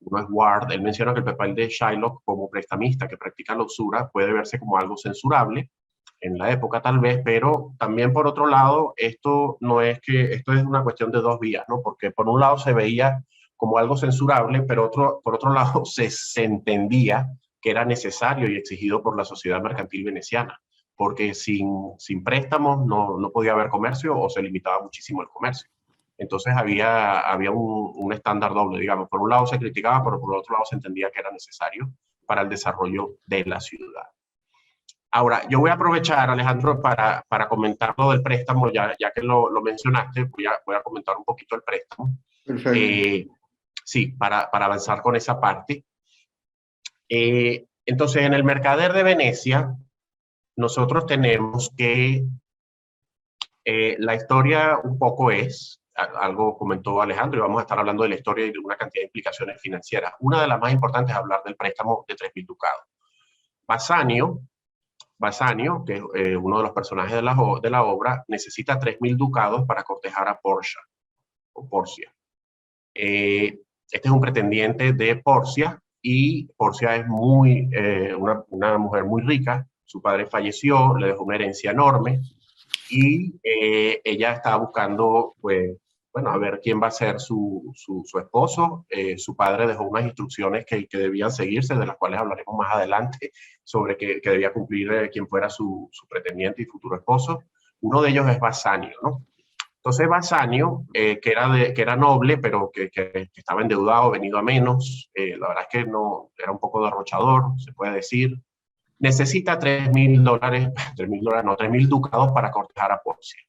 B: uno es Ward. Él menciona que el papel de Shylock como prestamista que practica la usura puede verse como algo censurable en la época tal vez, pero también por otro lado, esto es una cuestión de dos vías, ¿no? Porque por un lado se veía como algo censurable, pero por otro lado se entendía que era necesario y exigido por la sociedad mercantil veneciana, porque sin préstamos no podía haber comercio o se limitaba muchísimo el comercio. Entonces había un estándar doble, digamos. Por un lado se criticaba, pero por otro lado se entendía que era necesario para el desarrollo de la ciudad. Ahora, yo voy a aprovechar, Alejandro, para comentar lo del préstamo, ya que lo mencionaste, voy a comentar un poquito el préstamo.
C: Perfecto.
B: Sí, para avanzar con esa parte. Entonces, en el Mercader de Venecia, nosotros tenemos que la historia un poco es, algo comentó Alejandro, y vamos a estar hablando de la historia y de una cantidad de implicaciones financieras. Una de las más importantes es hablar del préstamo de 3.000 ducados. Bassanio, que es uno de los personajes de la obra, necesita 3.000 ducados para cortejar a Porcia. Este es un pretendiente de Porcia, y Porcia es una mujer muy rica. Su padre falleció, le dejó una herencia enorme, y ella estaba buscando, pues, bueno, a ver quién va a ser su esposo. Su padre dejó unas instrucciones que debían seguirse, de las cuales hablaremos más adelante, sobre que debía cumplir quién fuera su pretendiente y futuro esposo. Uno de ellos es Basanio, ¿no? Entonces Basanio, que era noble, pero que estaba endeudado, venido a menos, la verdad es que no, era un poco derrochador, se puede decir, necesita $3.000, $3.000 no, 3.000 ducados para cortejar a Porcia.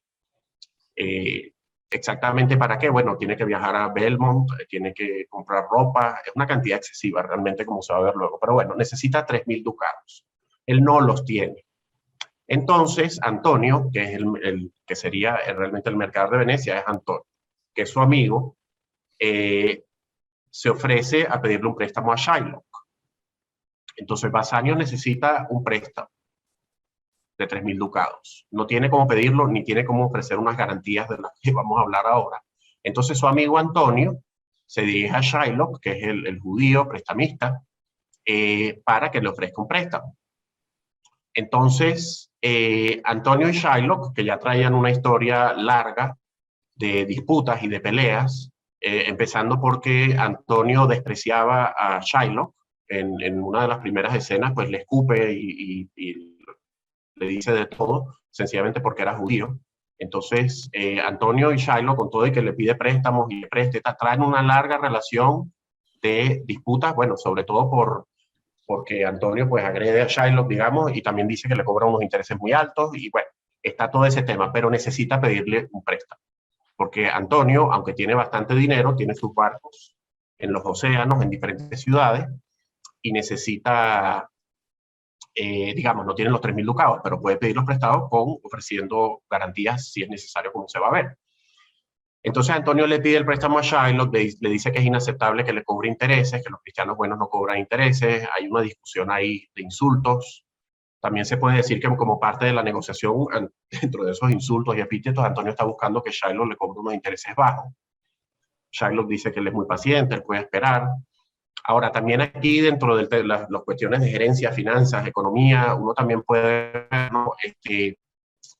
B: Exactamente para qué, bueno, tiene que viajar a Belmont, tiene que comprar ropa, es una cantidad excesiva realmente, como se va a ver luego, pero bueno, necesita 3.000 ducados. Él no los tiene. Entonces, Antonio, que es el que sería realmente el mercader de Venecia, es Antonio, que es su amigo, se ofrece a pedirle un préstamo a Shylock. Entonces, Basanio necesita un préstamo de 3.000 ducados. No tiene cómo pedirlo, ni tiene cómo ofrecer unas garantías de las que vamos a hablar ahora. Entonces, su amigo Antonio se dirige a Shylock, que es el judío prestamista, para que le ofrezca un préstamo. Entonces, Antonio y Shylock, que ya traían una historia larga de disputas y de peleas, empezando porque Antonio despreciaba a Shylock en una de las primeras escenas, pues le escupe y le dice de todo, sencillamente porque era judío. Entonces, Antonio y Shylock, con todo y que le pide préstamos y le preste, traen una larga relación de disputas, bueno, sobre todo porque Antonio pues agrede a Shylock, digamos, y también dice que le cobra unos intereses muy altos, y bueno, está todo ese tema, pero necesita pedirle un préstamo. Porque Antonio, aunque tiene bastante dinero, tiene sus barcos en los océanos, en diferentes ciudades, y necesita, digamos, no tiene los 3.000 ducados, pero puede pedir los prestados ofreciendo garantías si es necesario, como se va a ver. Entonces Antonio le pide el préstamo a Shylock, le dice que es inaceptable que le cobre intereses, que los cristianos buenos no cobran intereses, hay una discusión ahí de insultos. También se puede decir que como parte de la negociación, dentro de esos insultos y epítetos, Antonio está buscando que Shylock le cobre unos intereses bajos. Shylock dice que él es muy paciente, él puede esperar. Ahora, también aquí dentro de las cuestiones de gerencia, finanzas, economía, uno también puede ver, ¿no?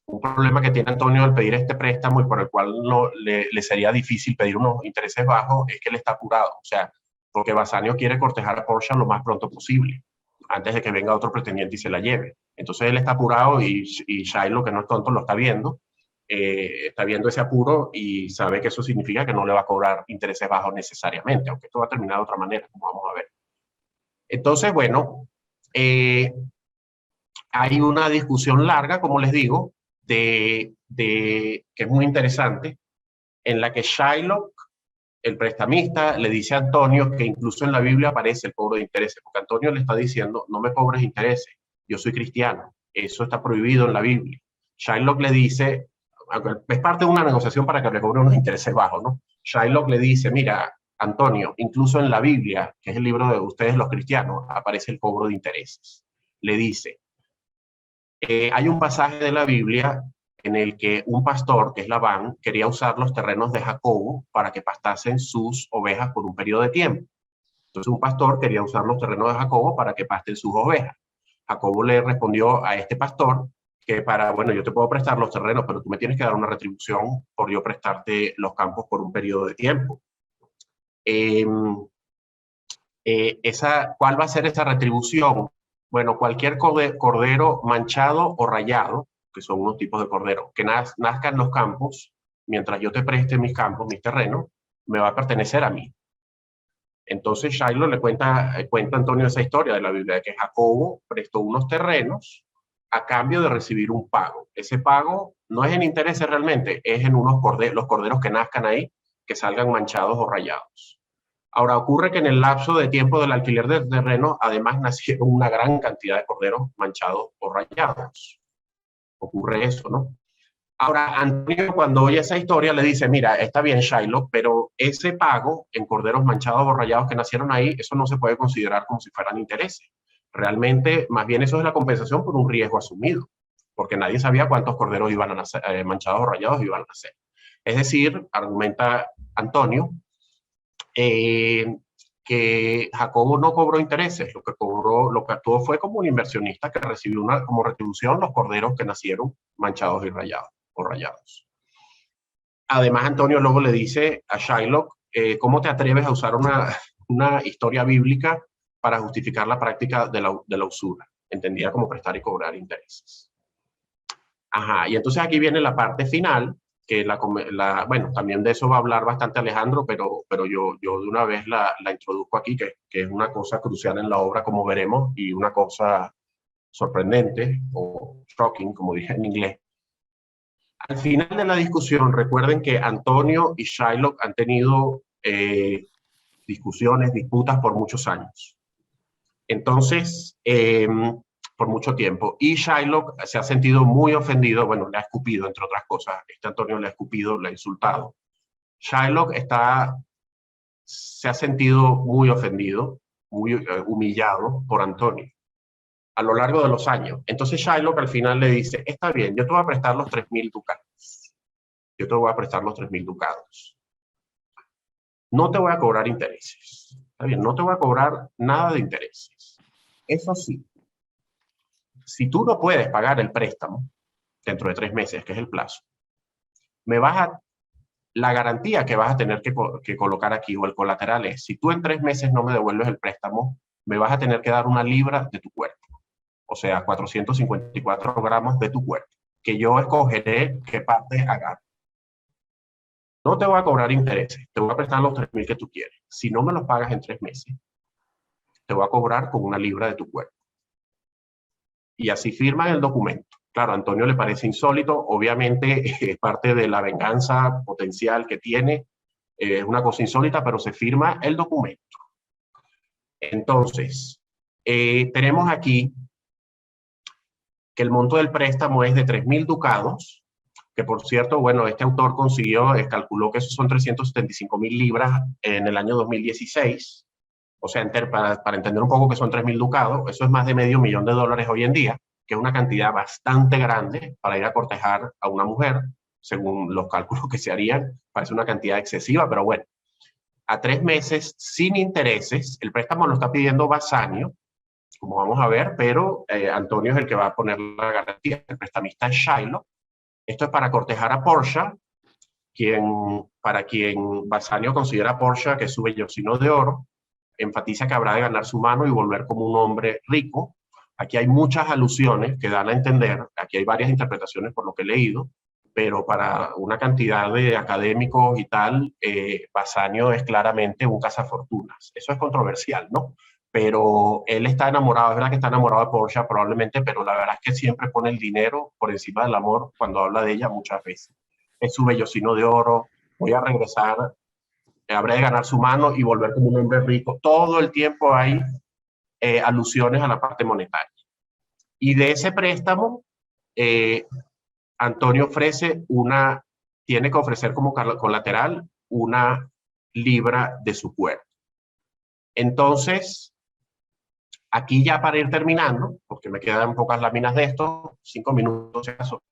B: Un problema que tiene Antonio al pedir este préstamo y por el cual le sería difícil pedir unos intereses bajos es que él está apurado. O sea, porque Basanio quiere cortejar a Portia lo más pronto posible, antes de que venga otro pretendiente y se la lleve. Entonces él está apurado y Shylock, que no es tonto, lo está viendo ese apuro y sabe que eso significa que no le va a cobrar intereses bajos necesariamente, aunque esto va a terminar de otra manera, como vamos a ver. Entonces, bueno, hay una discusión larga, como les digo, que es muy interesante, en la que Shylock, el prestamista, le dice a Antonio que incluso en la Biblia aparece el cobro de intereses, porque Antonio le está diciendo, no me cobres intereses, yo soy cristiano, eso está prohibido en la Biblia. Shylock le dice, es parte de una negociación para que le cobre unos intereses bajos, ¿no? Shylock le dice, mira, Antonio, incluso en la Biblia, que es el libro de ustedes los cristianos, aparece el cobro de intereses. Le dice, hay un pasaje de la Biblia en el que un pastor, que es Labán, quería usar los terrenos de Jacobo para que pastasen sus ovejas por un periodo de tiempo. Entonces un pastor quería usar los terrenos de Jacobo para que pasten sus ovejas. Jacobo le respondió a este pastor que bueno, yo te puedo prestar los terrenos, pero tú me tienes que dar una retribución por yo prestarte los campos por un periodo de tiempo. ¿Cuál va a ser esa retribución? Bueno, cualquier cordero manchado o rayado, que son unos tipos de cordero, que nazca en los campos, mientras yo te preste mis campos, mis terrenos, me va a pertenecer a mí. Entonces Shylock le cuenta a Antonio esa historia de la Biblia, de que Jacobo prestó unos terrenos a cambio de recibir un pago. Ese pago no es en intereses realmente, es en los corderos que nazcan ahí, que salgan manchados o rayados. Ahora, ocurre que en el lapso de tiempo del alquiler de terreno, además nacieron una gran cantidad de corderos manchados o rayados. Ocurre eso, ¿no? Ahora, Antonio, cuando oye esa historia, le dice, mira, está bien, Shylock, pero ese pago en corderos manchados o rayados que nacieron ahí, eso no se puede considerar como si fueran intereses. Realmente, más bien eso es la compensación por un riesgo asumido, porque nadie sabía cuántos corderos iban a nacer, manchados o rayados iban a nacer. Es decir, argumenta Antonio, que Jacobo no cobró intereses, lo que actuó fue como un inversionista que recibió como retribución los corderos que nacieron manchados y rayados o rayados. además, Antonio luego le dice a Shylock, ¿cómo te atreves a usar una historia bíblica para justificar la práctica de la usura, entendida como prestar y cobrar intereses? Ajá, y entonces aquí viene la parte final, que bueno, también de eso va a hablar bastante Alejandro, pero yo de una vez la introduzco aquí, que es una cosa crucial en la obra, como veremos, y una cosa sorprendente, o shocking, como dije en inglés. Al final de la discusión, recuerden que Antonio y Shylock han tenido discusiones, disputas por muchos años. Entonces, por mucho tiempo. Y Shylock se ha sentido muy ofendido, bueno, le ha escupido, entre otras cosas. Antonio le ha escupido, le ha insultado. Shylock se ha sentido muy ofendido, muy humillado por Antonio a lo largo de los años. Entonces Shylock al final le dice, está bien, yo te voy a prestar los 3.000 ducados. Yo te voy a prestar los 3.000 ducados. No te voy a cobrar intereses. Está bien, no te voy a cobrar nada de intereses. Eso sí, si tú no puedes pagar el préstamo dentro de 3 meses, que es el plazo, la garantía que vas a tener que colocar aquí, o el colateral, es, si tú en 3 meses no me devuelves el préstamo, me vas a tener que dar 1 libra de tu cuerpo. O sea, 454 gramos de tu cuerpo, que yo escogeré qué parte agarro. No te voy a cobrar intereses, te voy a prestar los 3.000 que tú quieres. Si no me los pagas en 3 meses, te voy a cobrar con 1 libra de tu cuerpo. Y así firman el documento. Claro, a Antonio le parece insólito, obviamente es parte de la venganza potencial que tiene, es una cosa insólita, pero se firma el documento. Entonces, tenemos aquí que el monto del préstamo es de 3.000 ducados, que por cierto, bueno, este autor calculó que esos son 375.000 libras en el año 2016, o sea, para entender un poco que son 3.000 ducados, eso es más de $500.000 hoy en día, que es una cantidad bastante grande para ir a cortejar a una mujer, según los cálculos que se harían, parece una cantidad excesiva, pero bueno, a 3 meses, sin intereses, el préstamo lo está pidiendo Bassanio, como vamos a ver, pero Antonio es el que va a poner la garantía, el prestamista es Shylock. Esto es para cortejar a Portia, para quien Bassanio considera a Portia que es su vellocino de oro, enfatiza que habrá de ganar su mano y volver como un hombre rico. Aquí hay muchas alusiones que dan a entender, aquí hay varias interpretaciones por lo que he leído, pero para una cantidad de académicos y tal, Bassanio es claramente un cazafortunas. Eso es controversial, ¿no? Pero él está enamorado, es verdad que está enamorado de Portia probablemente, pero la verdad es que siempre pone el dinero por encima del amor cuando habla de ella muchas veces. Es su vellocino de oro, voy a regresar, habrá de ganar su mano y volver como un hombre rico. Todo el tiempo hay alusiones a la parte monetaria. Y de ese préstamo, Antonio tiene que ofrecer como colateral 1 libra de su cuerpo. Entonces, aquí ya para ir terminando, porque me quedan pocas láminas de esto, 5 minutos acaso.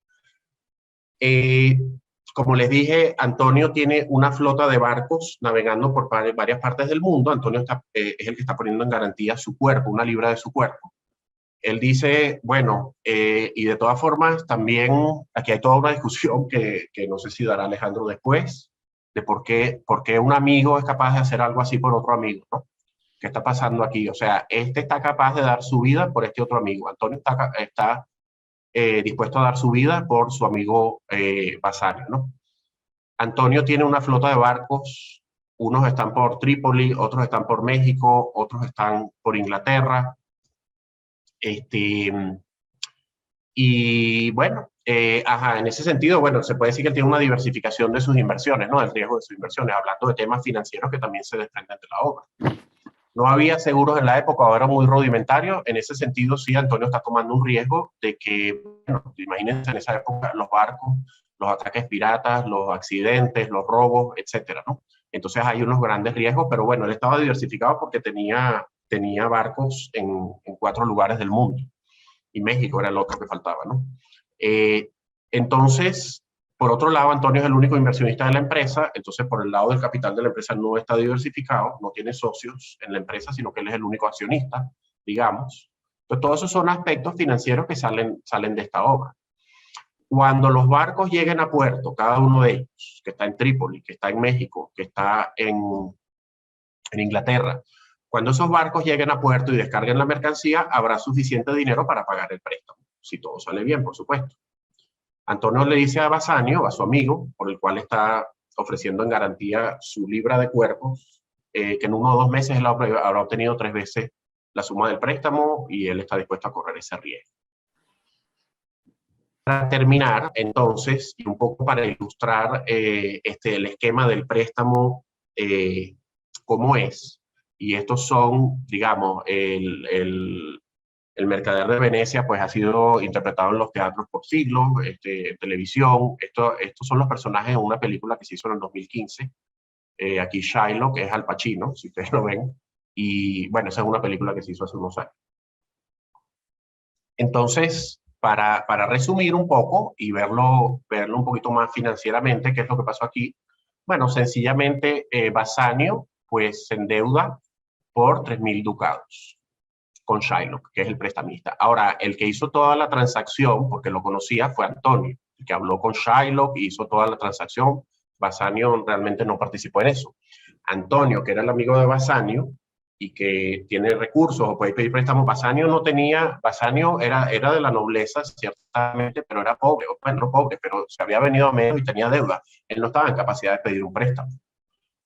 B: Como les dije, Antonio tiene una flota de barcos navegando por varias partes del mundo. Antonio es el que está poniendo en garantía su cuerpo, 1 libra de su cuerpo. Él dice, bueno, y de todas formas, también aquí hay toda una discusión que no sé si dará Alejandro después, de por qué un amigo es capaz de hacer algo así por otro amigo, ¿no? ¿Qué está pasando aquí? O sea, este está capaz de dar su vida por este otro amigo. Antonio está dispuesto a dar su vida por su amigo Bassanio, ¿no? Antonio tiene una flota de barcos, unos están por Trípoli, otros están por México, otros están por Inglaterra. Y bueno, en ese sentido, bueno, se puede decir que él tiene una diversificación de sus inversiones, ¿no? El riesgo de sus inversiones, hablando de temas financieros que también se desprenden de la obra. No había seguros en la época, ahora muy rudimentario. En ese sentido, sí, Antonio está tomando un riesgo de que, bueno, imagínense en esa época los barcos, los ataques piratas, los accidentes, los robos, etcétera, ¿no? Entonces hay unos grandes riesgos, pero bueno, él estaba diversificado porque tenía barcos en 4 lugares del mundo. Y México era el otro que faltaba, ¿no? Entonces, por otro lado, Antonio es el único inversionista de la empresa, entonces por el lado del capital de la empresa no está diversificado, no tiene socios en la empresa, sino que él es el único accionista, digamos. Entonces, todos esos son aspectos financieros que salen de esta obra. Cuando los barcos lleguen a puerto, cada uno de ellos, que está en Trípoli, que está en México, que está en Inglaterra, cuando esos barcos lleguen a puerto y descarguen la mercancía, habrá suficiente dinero para pagar el préstamo, si todo sale bien, por supuesto. Antonio le dice a Bassanio, a su amigo, por el cual está ofreciendo en garantía su libra de cuerpos, que en 1 o 2 meses él habrá obtenido 3 veces la suma del préstamo y él está dispuesto a correr ese riesgo. Para terminar, entonces, y un poco para ilustrar el esquema del préstamo, cómo es, y estos son, digamos, el Mercader de Venecia, pues ha sido interpretado en los teatros por siglos, en televisión. Estos son los personajes de una película que se hizo en el 2015. Aquí Shylock es Al Pacino, si ustedes lo ven. Y bueno, esa es una película que se hizo hace unos años. Entonces, para resumir un poco y verlo un poquito más financieramente, ¿qué es lo que pasó aquí? Bueno, sencillamente Bassanio pues se endeuda por 3.000 ducados con Shylock, que es el prestamista. Ahora, el que hizo toda la transacción, porque lo conocía, fue Antonio, el que habló con Shylock y hizo toda la transacción. Bassanio realmente no participó en eso. Antonio, que era el amigo de Bassanio y que tiene recursos o puede pedir préstamos, Bassanio era de la nobleza, ciertamente, pero era pobre, bueno, no pobre, pero se había venido a menos y tenía deuda. Él no estaba en capacidad de pedir un préstamo.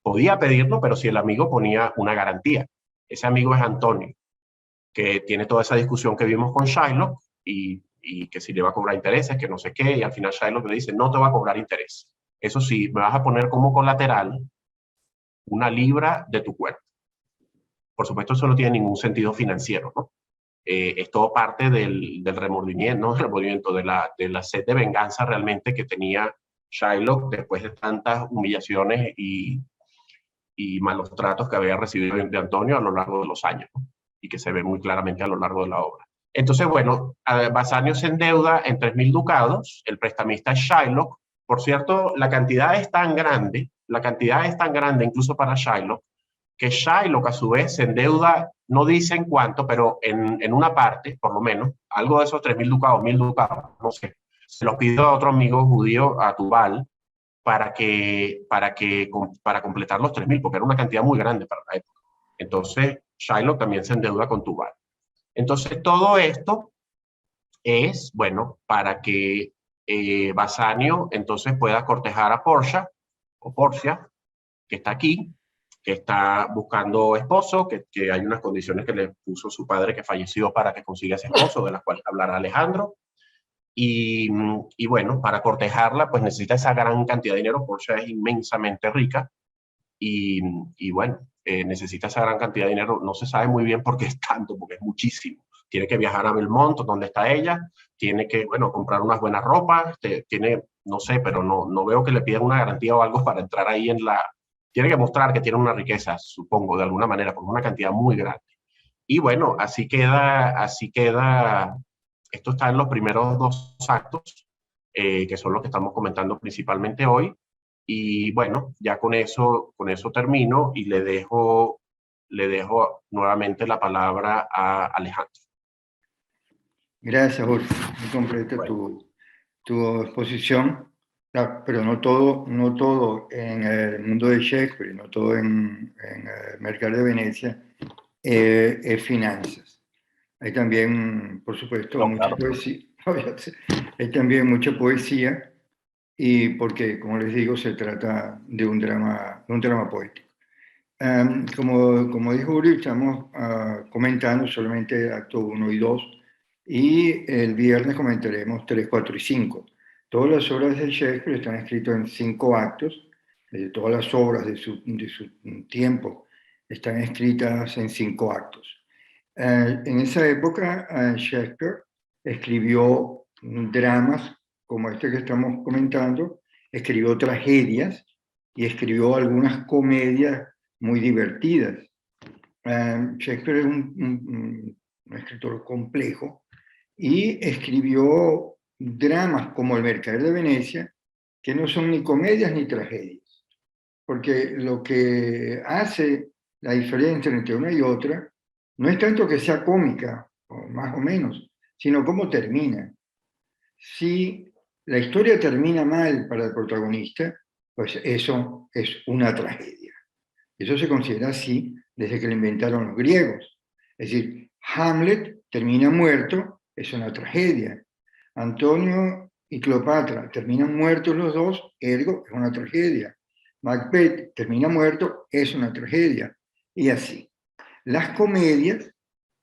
B: Podía pedirlo, pero si el amigo ponía una garantía. Ese amigo es Antonio, que tiene toda esa discusión que vimos con Shylock y que si le va a cobrar intereses, que no sé qué, y al final Shylock le dice, no te va a cobrar interés. Eso sí, me vas a poner como colateral 1 libra de tu cuerpo. Por supuesto, eso no tiene ningún sentido financiero, ¿no? Es todo parte del remordimiento, ¿no? remordimiento de la sed de venganza realmente que tenía Shylock después de tantas humillaciones y malos tratos que había recibido de Antonio a lo largo de los años, ¿no? Y que se ve muy claramente a lo largo de la obra. Entonces, bueno, Bassanio se endeuda en 3.000 ducados, el prestamista es Shylock. Por cierto, la cantidad es tan grande incluso para Shylock, que Shylock a su vez se endeuda, no dicen cuánto, pero en una parte, por lo menos, algo de esos 3.000 ducados, 1.000 ducados, no sé, se los pidió a otro amigo judío, a Tubal, para completar los 3.000, porque era una cantidad muy grande para la época. Entonces, Shylock también se endeuda con Tubal. Entonces, todo esto es, bueno, para que Bassanio entonces pueda cortejar a Porcia, que está aquí, que está buscando esposo, que hay unas condiciones que le puso su padre que falleció para que consiga ese esposo, de las cuales hablará Alejandro. Y bueno, para cortejarla, pues necesita esa gran cantidad de dinero. Porcia es inmensamente rica y bueno, necesita esa gran cantidad de dinero. No se sabe muy bien por qué es tanto, porque es muchísimo. Tiene que viajar a Belmont, donde está ella, tiene que, bueno, comprar unas buenas ropas, tiene, no sé, pero no veo que le pidan una garantía o algo para entrar ahí tiene que mostrar que tiene una riqueza, supongo, de alguna manera, porque es una cantidad muy grande. Y bueno, así queda, esto está en los primeros 2 actos, que son los que estamos comentando principalmente hoy. Y bueno, ya con eso termino y le dejo nuevamente la palabra a Alejandro.
C: Gracias, Jorge. Muy completa tu exposición. Claro, pero no todo en el mundo de Shakespeare, no todo en el Mercader de Venecia es finanzas. Hay también, por supuesto, mucha poesía. Hay también mucha poesía y porque, como les digo, se trata de un drama poético. Como dijo Uri, estamos comentando solamente acto 1 y 2 y el viernes comentaremos 3, 4 y 5. Todas las obras de Shakespeare están escritas en 5 actos, todas las obras de su tiempo están escritas en 5 actos. En esa época, Shakespeare escribió dramas como este que estamos comentando, escribió tragedias y escribió algunas comedias muy divertidas. Shakespeare es un escritor complejo y escribió dramas como El Mercader de Venecia, que no son ni comedias ni tragedias, porque lo que hace la diferencia entre una y otra no es tanto que sea cómica, o más o menos, sino cómo termina. Si la historia termina mal para el protagonista, pues eso es una tragedia. Eso se considera así desde que lo inventaron los griegos. Es decir, Hamlet termina muerto, es una tragedia. Antonio y Cleopatra terminan muertos los dos, ergo es una tragedia. Macbeth termina muerto, es una tragedia. Y así. Las comedias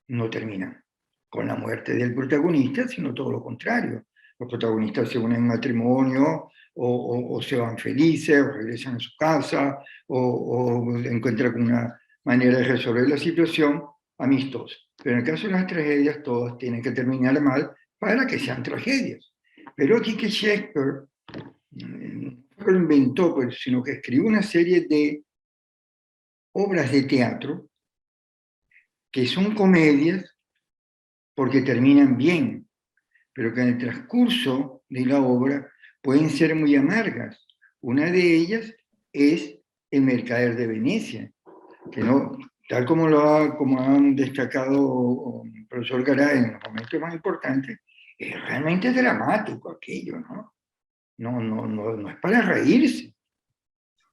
C: no terminan con la muerte del protagonista, sino todo lo contrario. Los protagonistas se unen en matrimonio, o se van felices, o regresan a su casa, o encuentran una manera de resolver la situación amistosa. Pero en el caso de las tragedias, todas tienen que terminar mal para que sean tragedias. Pero aquí que Shakespeare no lo inventó, pues, sino que escribió una serie de obras de teatro que son comedias porque terminan bien, pero que en el transcurso de la obra pueden ser muy amargas. Una de ellas es El Mercader de Venecia, que no, tal como como han destacado el profesor Garay en los momentos más importantes, es realmente dramático aquello, ¿no? No es para reírse.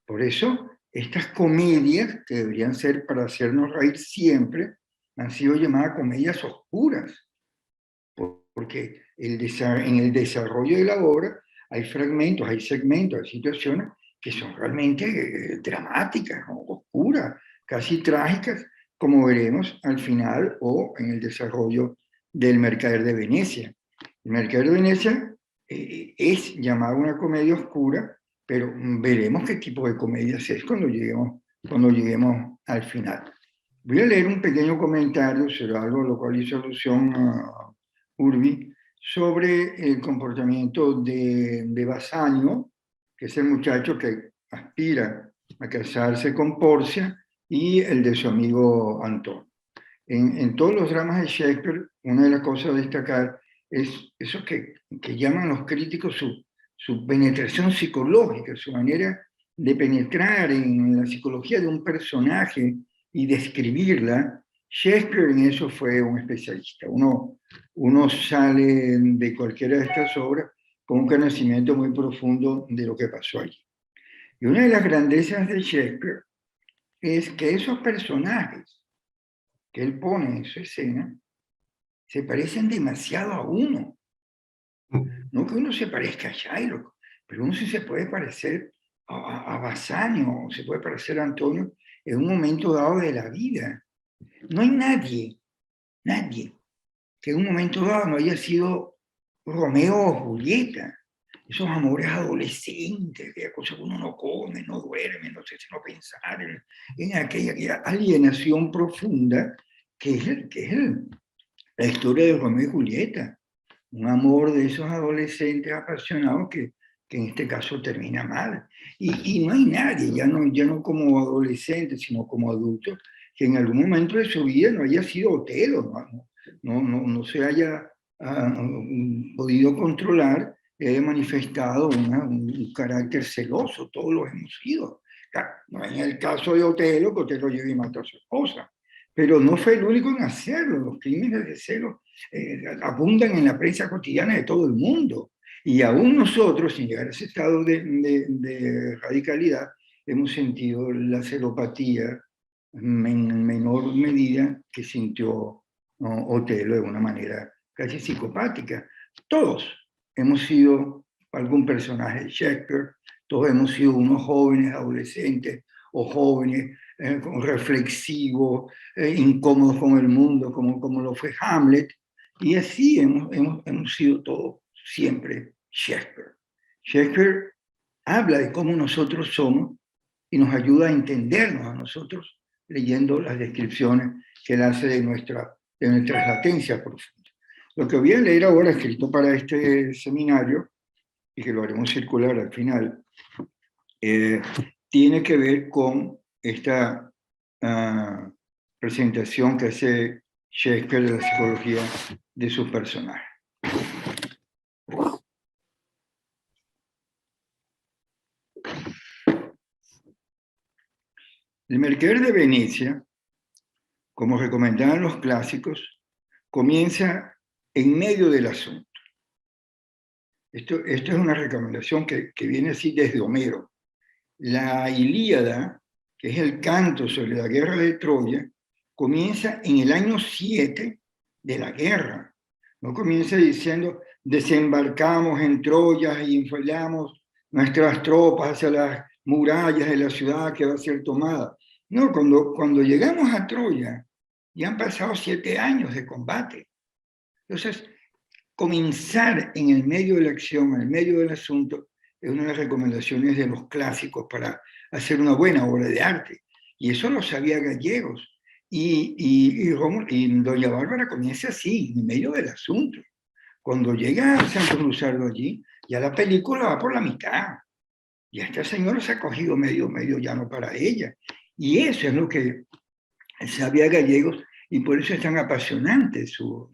C: Por eso, estas comedias, que deberían ser para hacernos reír siempre, han sido llamadas comedias oscuras, porque en el desarrollo de la obra hay fragmentos, hay segmentos, hay situaciones que son realmente dramáticas, ¿no? Oscuras, casi trágicas, como veremos al final o en el desarrollo del Mercader de Venecia. El Mercader de Venecia es llamado una comedia oscura, pero veremos qué tipo de comedias es cuando lleguemos al final. Voy a leer un pequeño comentario sobre algo a lo cual hizo alusión a Urbi, sobre el comportamiento de Bassanio, que es el muchacho que aspira a casarse con Porcia, y el de su amigo Antonio. En todos los dramas de Shakespeare, una de las cosas a destacar es eso que llaman los críticos su penetración psicológica, su manera de penetrar en la psicología de un personaje y describirla. Shakespeare en eso fue un especialista. Uno sale de cualquiera de estas obras con un conocimiento muy profundo de lo que pasó allí. Y una de las grandezas de Shakespeare es que esos personajes que él pone en su escena se parecen demasiado a uno. No que uno se parezca a Shylock, pero uno sí se puede parecer a Bassanio, o se puede parecer a Antonio en un momento dado de la vida. No hay nadie que en un momento dado no haya sido Romeo o Julieta. Esos amores adolescentes, aquella cosa que uno no come, no duerme, no sé si no pensar en aquella alienación profunda que es la historia de Romeo y Julieta. Un amor de esos adolescentes apasionados que en este caso termina mal. Y no hay nadie, ya no como adolescente, sino como adulto, que en algún momento de su vida no haya sido Otelo, no se haya podido controlar, haya manifestado un carácter celoso. Todos lo hemos sido. No en el caso de Otelo, que Otelo llegó y mató a su esposa, pero no fue el único en hacerlo. Los crímenes de celos abundan en la prensa cotidiana de todo el mundo. Y aún nosotros, sin llegar a ese estado de radicalidad, hemos sentido la celopatía en menor medida que sintió Otelo de una manera casi psicopática. Todos hemos sido algún personaje de Shakespeare, todos hemos sido unos jóvenes adolescentes o jóvenes reflexivos, incómodos con el mundo, como lo fue Hamlet, y así hemos sido todos siempre Shakespeare. Shakespeare habla de cómo nosotros somos y nos ayuda a entendernos a nosotros leyendo las descripciones que él hace de nuestras latencias profundas. Lo que voy a leer ahora, escrito para este seminario, y que lo haremos circular al final, tiene que ver con esta presentación que hace Shakespeare de la psicología de sus personajes. El Mercader de Venecia, como recomendaban los clásicos, comienza en medio del asunto. Esto es una recomendación que viene así desde Homero. La Ilíada, que es el canto sobre la guerra de Troya, comienza en el año 7 de la guerra. No comienza diciendo, desembarcamos en Troya y enfilamos nuestras tropas hacia las murallas de la ciudad que va a ser tomada. No, cuando llegamos a Troya, ya han pasado 7 años de combate. Entonces, comenzar en el medio de la acción, en el medio del asunto, es una de las recomendaciones de los clásicos para hacer una buena obra de arte. Y eso lo sabía Gallegos. Y doña Bárbara comienza así, en medio del asunto. Cuando llega a Santo Luzardo allí, ya la película va por la mitad. Ya esta señora se ha cogido medio llano para ella. Y eso es lo que sabía Gallegos, y por eso es tan apasionante su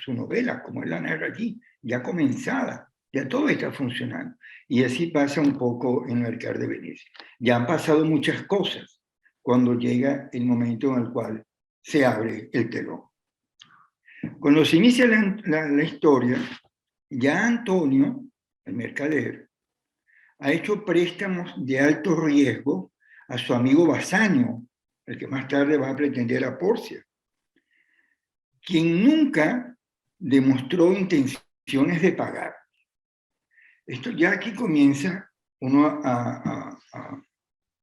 C: novela, como él la narra allí, ya comenzada, ya todo está funcionando. Y así pasa un poco en el Mercader de Venecia. Ya han pasado muchas cosas cuando llega el momento en el cual se abre el telón. Cuando se inicia la historia, ya Antonio, el mercader, ha hecho préstamos de alto riesgo a su amigo Basanio, el que más tarde va a pretender a Porcia, quien nunca demostró intenciones de pagar. Esto ya aquí comienza uno a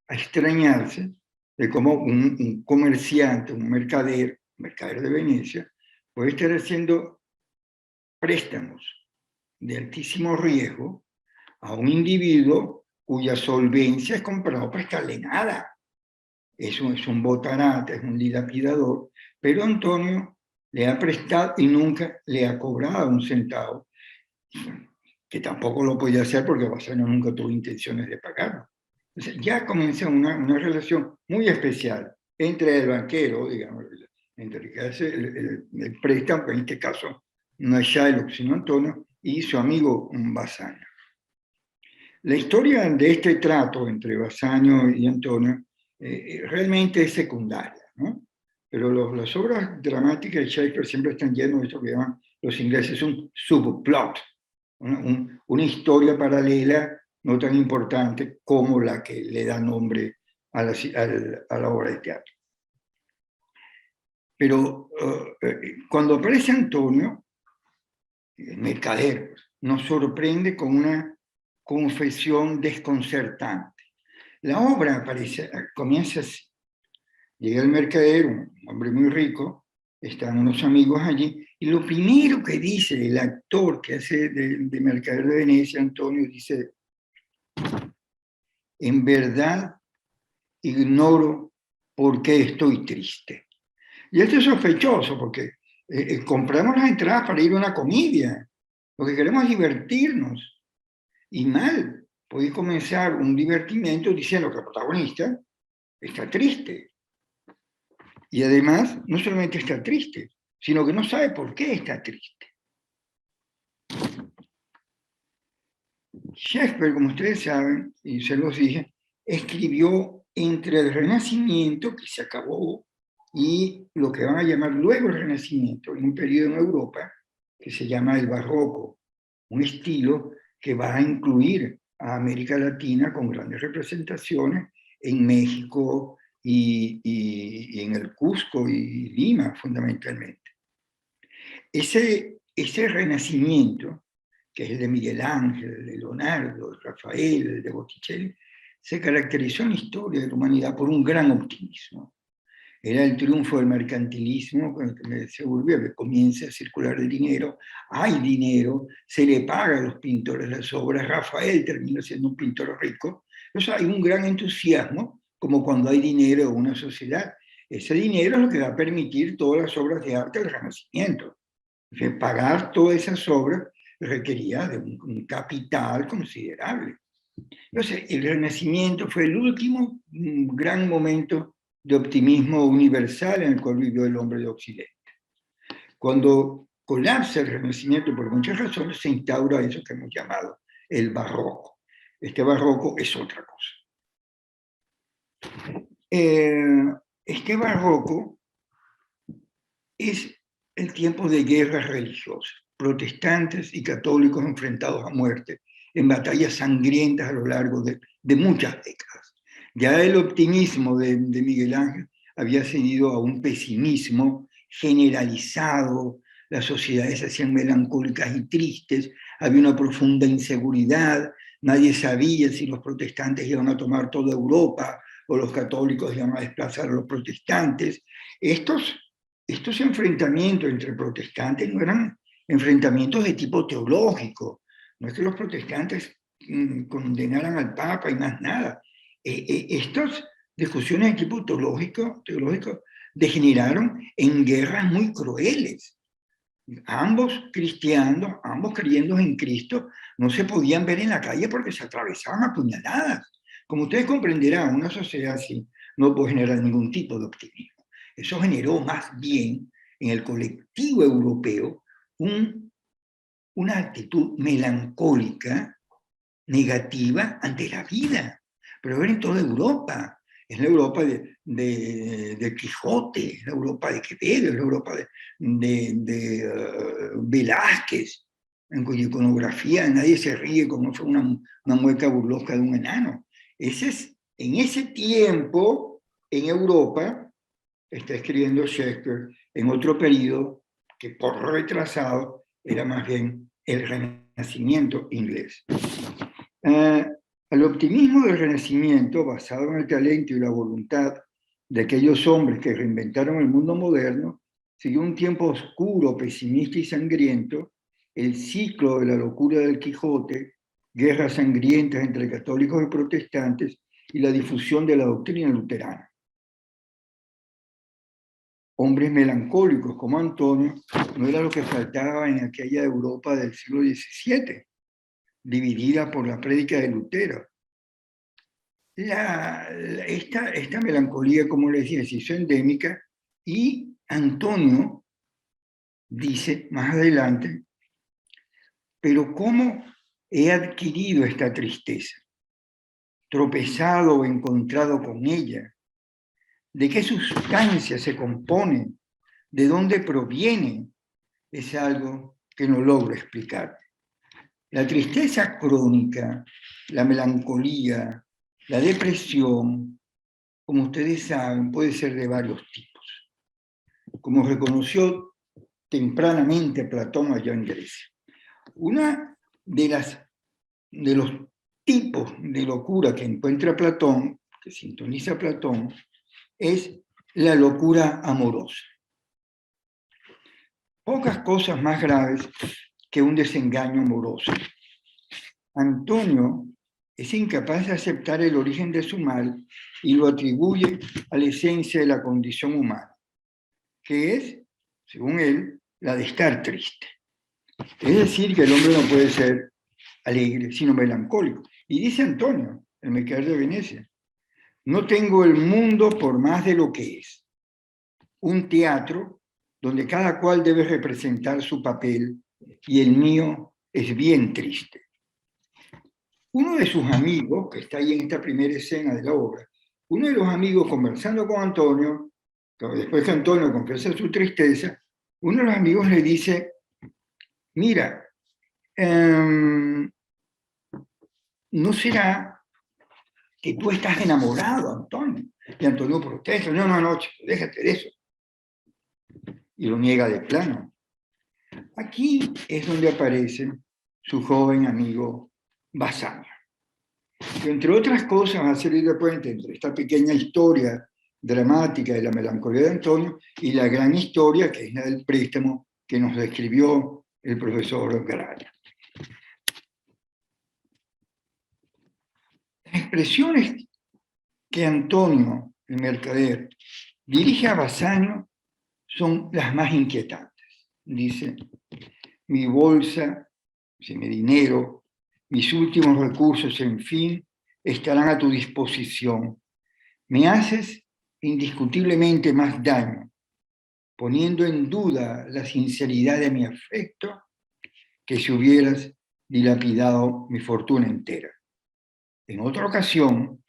C: extrañarse de cómo un comerciante, un mercader de Venecia, puede estar haciendo préstamos de altísimo riesgo a un individuo cuya solvencia es para no prestarle nada. Es un botarate, es un dilapidador, pero Antonio le ha prestado y nunca le ha cobrado un centavo, que tampoco lo podía hacer porque Basanio nunca tuvo intenciones de pagarlo. Entonces ya comienza una relación muy especial entre el banquero, digamos, entre el que hace el préstamo, que en este caso no es Shylock, sino Antonio, y su amigo Basanio. La historia de este trato entre Basanio y Antonio realmente es secundaria, ¿no? Pero las obras dramáticas de Shakespeare siempre están llenas de esto que llaman los ingleses un subplot, una historia paralela no tan importante como la que le da nombre a la obra de teatro. Pero cuando aparece Antonio, el mercader, nos sorprende con una confesión desconcertante. La obra comienza así. Llega el mercader, un hombre muy rico, están unos amigos allí, y lo primero que dice el actor que hace de mercader de Venecia, Antonio, dice, en verdad ignoro por qué estoy triste. Y esto es sospechoso, porque compramos las entradas para ir a una comedia, lo que queremos es divertirnos, y mal, podéis comenzar un divertimento diciendo que el protagonista está triste. Y además, no solamente está triste, sino que no sabe por qué está triste. Shakespeare, como ustedes saben, y se los dije, escribió entre el Renacimiento, que se acabó, y lo que van a llamar luego el Renacimiento, en un periodo en Europa que se llama el Barroco, un estilo que va a incluir a América Latina con grandes representaciones en México y en el Cusco y Lima, fundamentalmente. Ese renacimiento, que es el de Miguel Ángel, el de Leonardo, el de Rafael, el de Botticelli, se caracterizó en la historia de la humanidad por un gran optimismo. Era el triunfo del mercantilismo, se volvió que comienza a circular el dinero, hay dinero, se le paga a los pintores las obras, Rafael termina siendo un pintor rico, entonces hay un gran entusiasmo, como cuando hay dinero en una sociedad. Ese dinero es lo que va a permitir todas las obras de arte del Renacimiento. Pagar todas esas obras requería de un capital considerable. Entonces, el Renacimiento fue el último gran momento de optimismo universal en el cual vivió el hombre de Occidente. Cuando colapsa el Renacimiento por muchas razones, se instaura eso que hemos llamado el Barroco. Este Barroco es otra cosa. Este Barroco es el tiempo de guerras religiosas. protestantes y católicos enfrentados a muerte en batallas sangrientas a lo largo de muchas décadas. Ya el optimismo de Miguel Ángel había cedido a un pesimismo generalizado, las sociedades se hacían melancólicas y tristes, había una profunda inseguridad, nadie sabía si los protestantes iban a tomar toda Europa o los católicos iban a desplazar a los protestantes. Estos enfrentamientos entre protestantes no eran enfrentamientos de tipo teológico, no es que los protestantes condenaran al Papa y más nada. Estas discusiones de tipo teológico degeneraron en guerras muy crueles. Ambos cristianos, ambos creyendo en Cristo, no se podían ver en la calle porque se atravesaban a puñaladas. Como ustedes comprenderán, una sociedad así no puede generar ningún tipo de optimismo. Eso generó más bien en el colectivo europeo una actitud melancólica, negativa ante la vida. Pero era en toda Europa. Es la Europa de Quijote, es la Europa de Quevedo, es la Europa de Velázquez, en cuya iconografía nadie se ríe como fue una mueca burlesca de un enano. En ese tiempo, en Europa, está escribiendo Shakespeare en otro periodo que por retrasado era más bien el Renacimiento inglés. Al optimismo del Renacimiento, basado en el talento y la voluntad de aquellos hombres que reinventaron el mundo moderno, siguió un tiempo oscuro, pesimista y sangriento, el ciclo de la locura del Quijote, guerras sangrientas entre católicos y protestantes y la difusión de la doctrina luterana. Hombres melancólicos como Antonio no era lo que faltaba en aquella Europa del siglo XVII, dividida por la prédica de Lutero. Esta melancolía, como les decía, se hizo endémica y Antonio dice más adelante, pero ¿cómo he adquirido esta tristeza? ¿Tropezado o encontrado con ella? ¿De qué sustancia se compone? ¿De dónde proviene? Es algo que no logro explicar. La tristeza crónica, la melancolía, la depresión, como ustedes saben, puede ser de varios tipos. Como reconoció tempranamente Platón allá en Grecia. Una de los tipos de locura que encuentra Platón, que sintoniza Platón, es la locura amorosa. Pocas cosas más graves que un desengaño amoroso. Antonio es incapaz de aceptar el origen de su mal y lo atribuye a la esencia de la condición humana, que es, según él, la de estar triste. Es decir, que el hombre no puede ser alegre, sino melancólico. Y dice Antonio, el Mercader de Venecia, no tengo el mundo por más de lo que es. Un teatro donde cada cual debe representar su papel y el mío es bien triste. Uno de sus amigos, que está ahí en esta primera escena de la obra, uno de los amigos conversando con Antonio, después que Antonio confiesa su tristeza, uno de los amigos le dice, mira, ¿no será que tú estás enamorado, Antonio? Y Antonio protesta, no, chico, déjate de eso. Y lo niega de plano. Aquí es donde aparece su joven amigo Bassanio. Que entre otras cosas va a servir de puente entre esta pequeña historia dramática de la melancolía de Antonio y la gran historia que es la del préstamo que nos describió el profesor Gralla. Las expresiones que Antonio, el mercader, dirige a Bassanio son las más inquietantes. Dice, mi bolsa, mi dinero, mis últimos recursos, en fin, estarán a tu disposición. Me haces indiscutiblemente más daño, poniendo en duda la sinceridad de mi afecto, que si hubieras dilapidado mi fortuna entera. En otra ocasión,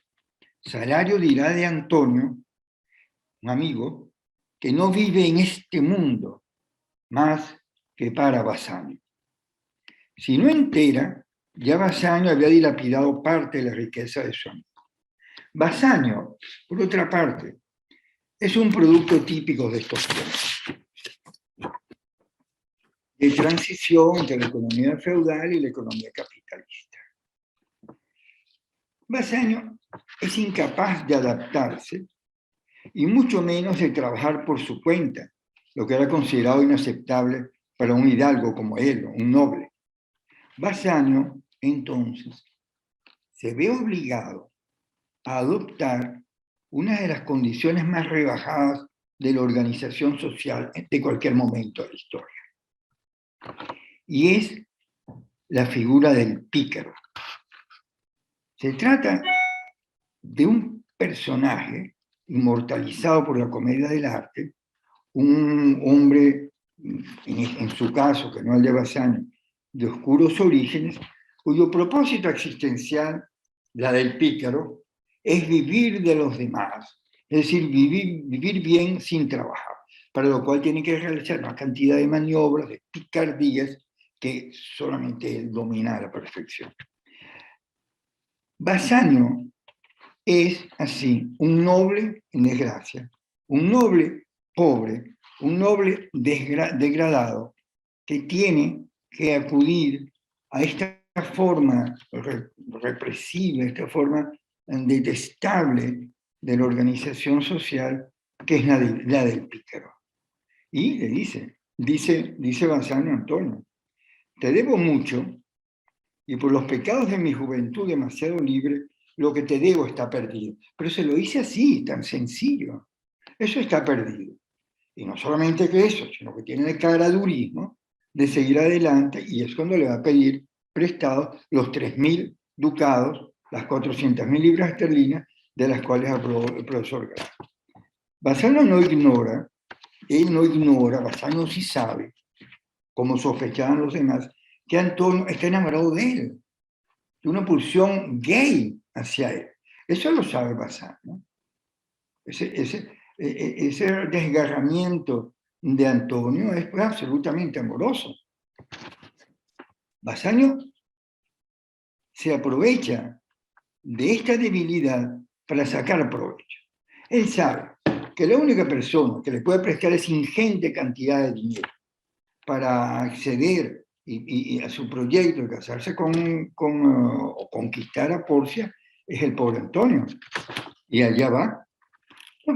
C: Salario dirá de Antonio, un amigo, que no vive en este mundo más que para Bassanio. si no entera, ya Bassanio había dilapidado parte de la riqueza de su amigo. Bassanio, por otra parte, es un producto típico de estos tiempos, de transición entre la economía feudal y la economía capitalista. Bassanio es incapaz de adaptarse y mucho menos de trabajar por su cuenta, lo que era considerado inaceptable para un hidalgo como él, un noble. Bassanio, entonces, se ve obligado a adoptar una de las condiciones más rebajadas de la organización social de cualquier momento de la historia. Y es la figura del pícaro. Se trata de un personaje inmortalizado por la comedia del arte, un hombre, en su caso, que no el de Bassanio, de oscuros orígenes, cuyo propósito existencial, la del pícaro, es vivir de los demás, es decir, vivir bien sin trabajar, para lo cual tiene que realizar una cantidad de maniobras, de picardías, que solamente él domina a la perfección. Bassanio es así un noble en desgracia, un noble pobre, un noble degradado que tiene que acudir a esta forma represiva, esta forma detestable de la organización social que es la del pícaro. Y le dice Bassanio a Antonio, te debo mucho y por los pecados de mi juventud demasiado libre, lo que te debo está perdido. Pero se lo dice así, tan sencillo. Eso está perdido. Y no solamente que eso, sino que tiene el caradurismo de seguir adelante y es cuando le va a pedir prestados los 3.000 ducados, las 400.000 libras esterlinas, de las cuales aprobó el profesor Graf. Bassanio no ignora, Bassanio sí sabe, como sospechaban los demás, que Antonio está enamorado de él, de una pulsión gay hacia él. Eso lo sabe Bassanio. Ese desgarramiento de Antonio es pues, absolutamente amoroso. Bassanio se aprovecha de esta debilidad para sacar provecho. Él sabe que la única persona que le puede prestar esa ingente cantidad de dinero para acceder y a su proyecto de casarse o conquistar a Porcia es el pobre Antonio. Y allá va. No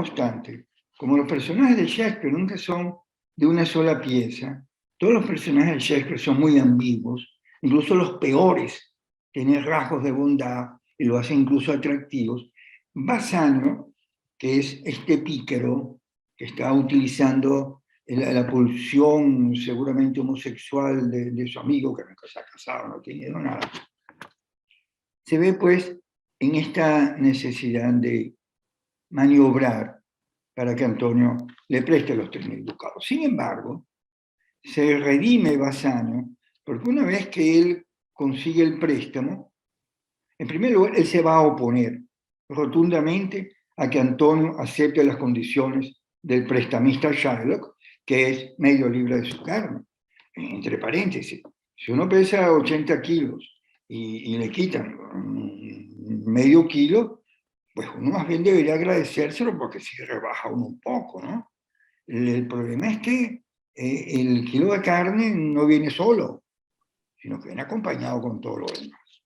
C: obstante, como los personajes de Shakespeare nunca son de una sola pieza, todos los personajes de Shakespeare son muy ambiguos, incluso los peores tienen rasgos de bondad y lo hacen incluso atractivos. Bassanio, que es este pícaro que está utilizando la pulsión seguramente homosexual de su amigo, que nunca se ha casado, no tiene nada, se ve pues en esta necesidad de maniobrar para que Antonio le preste los 3.000 ducados. Sin embargo, se redime Bassanio, porque una vez que él consigue el préstamo, en primer lugar, él se va a oponer rotundamente a que Antonio acepte las condiciones del prestamista Shylock, que es medio libre de su carne. Entre paréntesis, si uno pesa 80 kilos y le quitan medio kilo, pues uno más bien debería agradecérselo porque si rebaja uno un poco, ¿no? El problema es que el kilo de carne no viene solo, sino que viene acompañado con todo lo demás,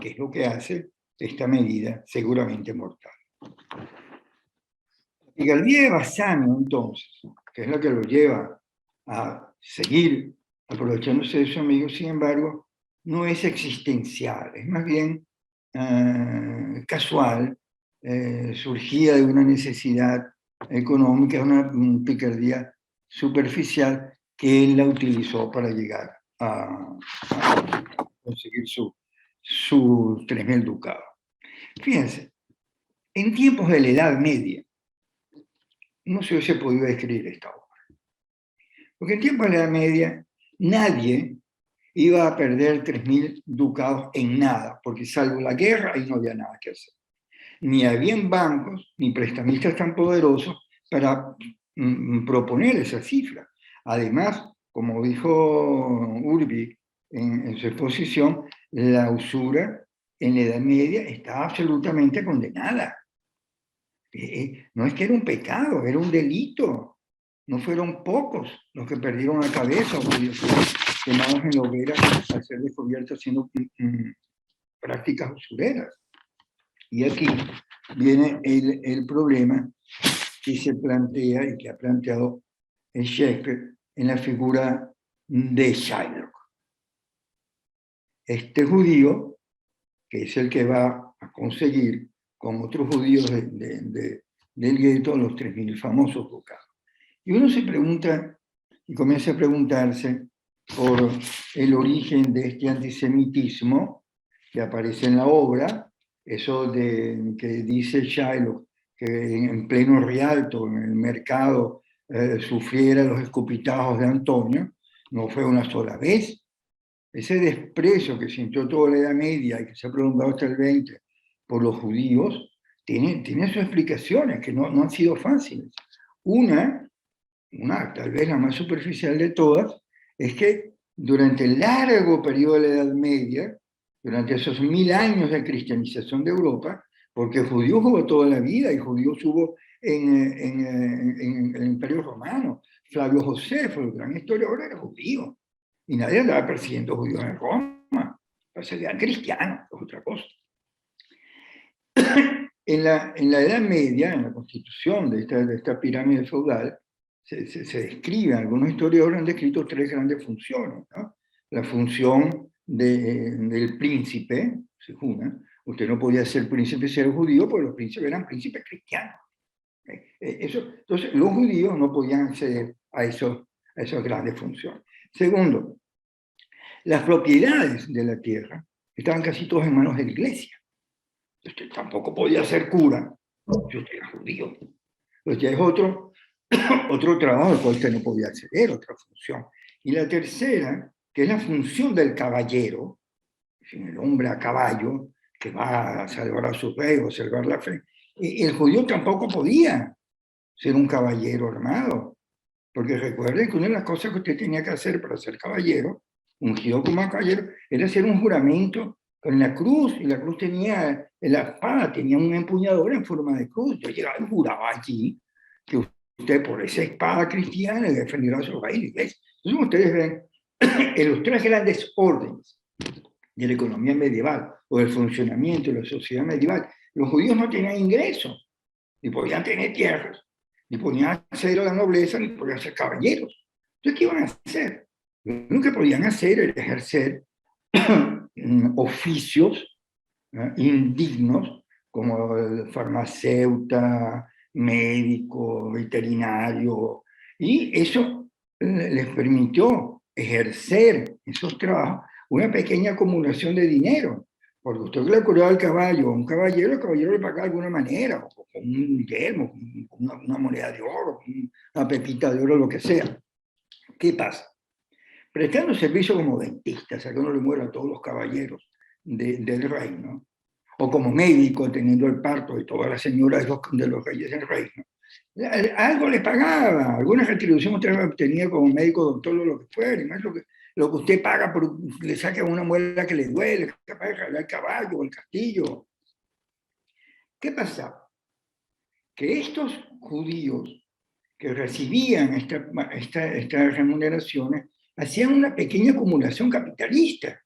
C: que es lo que hace esta medida seguramente mortal. La picardía de Bassanio, entonces, que es la que lo lleva a seguir aprovechándose de su amigo, sin embargo, no es existencial, es más bien casual, surgida de una necesidad económica, una picardía superficial que él la utilizó para llegar a conseguir sus 3.000 ducados. Fíjense, en tiempos de la Edad Media, no se hubiese podido escribir esta obra. Porque en tiempos de la Edad Media, nadie iba a perder 3.000 ducados en nada, porque salvo la guerra, ahí no había nada que hacer. Ni habían bancos, ni prestamistas tan poderosos para proponer esa cifra. Además, como dijo Urbi en su exposición, la usura en la Edad Media estaba absolutamente condenada. No es que era un pecado, era un delito. No fueron pocos los que perdieron la cabeza o quemados en la hoguera al ser descubiertos haciendo prácticas usureras. Y aquí viene el problema que se plantea y que ha planteado Shakespeare en la figura de Shylock. Este judío, que es el que va a conseguir con otros judíos del gueto los 3.000 famosos ducados. Y uno se pregunta y comienza a preguntarse por el origen de este antisemitismo que aparece en la obra, eso que dice Shylock, que en pleno Rialto, en el mercado, sufriera los escupitajos de Antonio, no fue una sola vez. Ese desprecio que sintió toda la Edad Media y que se ha prolongado hasta el 20 por los judíos, tiene sus explicaciones que no han sido fáciles. Una, tal vez la más superficial de todas, es que durante el largo periodo de la Edad Media, durante esos 1000 años de cristianización de Europa, porque judíos hubo toda la vida y judíos hubo en el Imperio Romano. Flavio Josefo, el gran historiador, era judío. Y nadie andaba persiguiendo judíos en Roma. Perseguían cristianos, es otra cosa. En la Edad Media, en la constitución de esta pirámide feudal, se describe, algunos historiadores han descrito 3 grandes funciones, ¿no? La función del príncipe, según, usted no podía ser príncipe si era judío, porque los príncipes eran príncipes cristianos. Entonces, los judíos no podían acceder a esas grandes funciones. Segundo, las propiedades de la tierra estaban casi todas en manos de la iglesia. Usted tampoco podía ser cura si usted era judío. Entonces ya es otro trabajo al cual usted no podía acceder, otra función. Y la tercera, que es la función del caballero, el hombre a caballo, que va a salvar a su rey o salvar la fe. El judío tampoco podía ser un caballero armado, porque recuerden que una de las cosas que usted tenía que hacer para ser caballero, ungido como caballero, era hacer un juramento con la cruz, y la cruz tenía, la espada tenía un empuñador en forma de cruz. Yo llegaba y juraba allí que usted por esa espada cristiana defenderá a su rey y la iglesia. Entonces ustedes ven, en los 3 grandes órdenes de la economía medieval o del funcionamiento de la sociedad medieval, los judíos no tenían ingresos, ni podían tener tierras, ni podían acceder a la nobleza, ni podían ser caballeros. Entonces, ¿qué iban a hacer? Lo único que podían hacer era ejercer oficios indignos, como el farmacéutico, médico, veterinario, y eso les permitió ejercer esos trabajos una pequeña acumulación de dinero, porque usted le curaba al caballo a un caballero, el caballero le pagaba de alguna manera, con un yelmo, con una moneda de oro, con una pepita de oro, lo que sea. ¿Qué pasa? Prestando servicio como dentista, sacándole muero a todos los caballeros del reino, o como médico, teniendo el parto de todas las señoras de los reyes del reino, algo le pagaba, alguna retribución usted obtenía como médico, doctor, o lo que fuera, y más lo que usted paga, le saca una muela que le duele, capaz de jalar el caballo o el castillo. ¿Qué pasaba? Que estos judíos que recibían estas remuneraciones hacían una pequeña acumulación capitalista,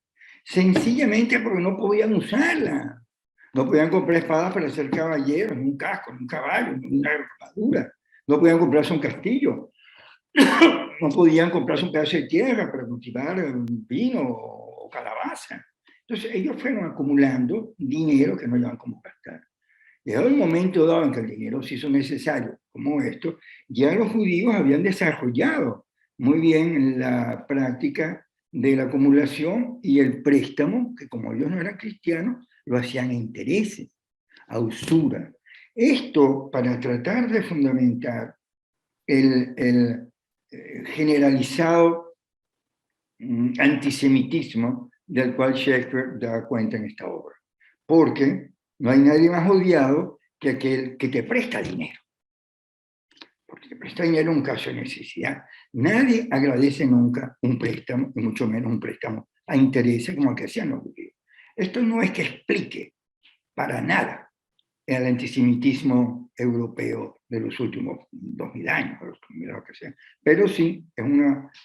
C: sencillamente porque no podían usarla. No podían comprar espadas para ser caballeros, un casco, un caballo, una armadura. No podían comprarse un castillo. No podían comprarse un pedazo de tierra para cultivar vino o calabaza. Entonces ellos fueron acumulando dinero que no llevaban como gastar. Llegado el momento dado en que el dinero se hizo necesario, como esto, ya los judíos habían desarrollado muy bien la práctica de la acumulación y el préstamo, que como ellos no eran cristianos, lo hacían a intereses, a usura. Esto para tratar de fundamentar el generalizado antisemitismo del cual Shakespeare da cuenta en esta obra. Porque no hay nadie más odiado que aquel que te presta dinero. Porque te presta dinero en un caso de necesidad. Nadie agradece nunca un préstamo, y mucho menos un préstamo a intereses como el que hacían los judíos. Esto no es que explique para nada el antisemitismo europeo de los últimos 2000 años, los primeros que sean, pero sí es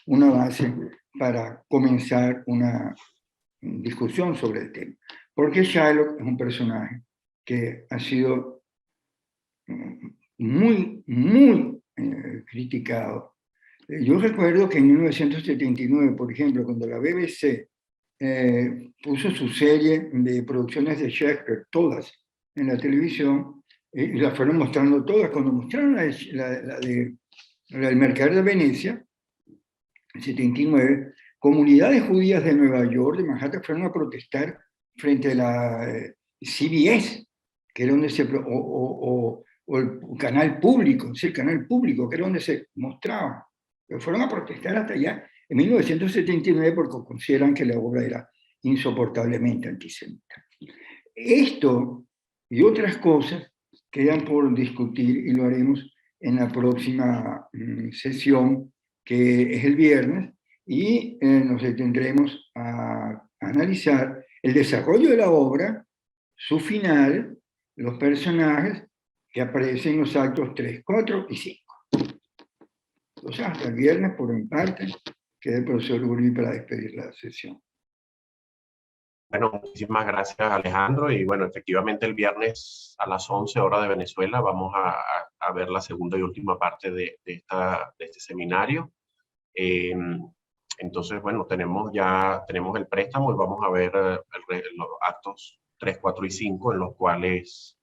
C: una base para comenzar una discusión sobre el tema. Porque Shylock es un personaje que ha sido muy criticado. Yo recuerdo que en 1979, por ejemplo, cuando la BBC puso su serie de producciones de Shakespeare, todas en la televisión, y las fueron mostrando todas. Cuando mostraron la del Mercader de Venecia, en 79, comunidades judías de Nueva York, de Manhattan, fueron a protestar frente a la CBS, que era donde o el canal público, sí, el canal público, que era donde se mostraba. Pero fueron a protestar hasta allá en 1979 porque consideran que la obra era insoportablemente antisemita. Esto y otras cosas quedan por discutir y lo haremos en la próxima sesión, que es el viernes, y nos detendremos a analizar el desarrollo de la obra, su final, los personajes que aparecen en los actos 3, 4 y 5. Entonces, hasta el viernes, por mi parte, queda el profesor Uri para despedir la sesión.
B: Bueno, muchísimas gracias, Alejandro. Y bueno, efectivamente el viernes a las 11 horas de Venezuela vamos a ver la segunda y última parte de este seminario. Entonces, bueno, tenemos el préstamo y vamos a ver los actos 3, 4 y 5, en los cuales,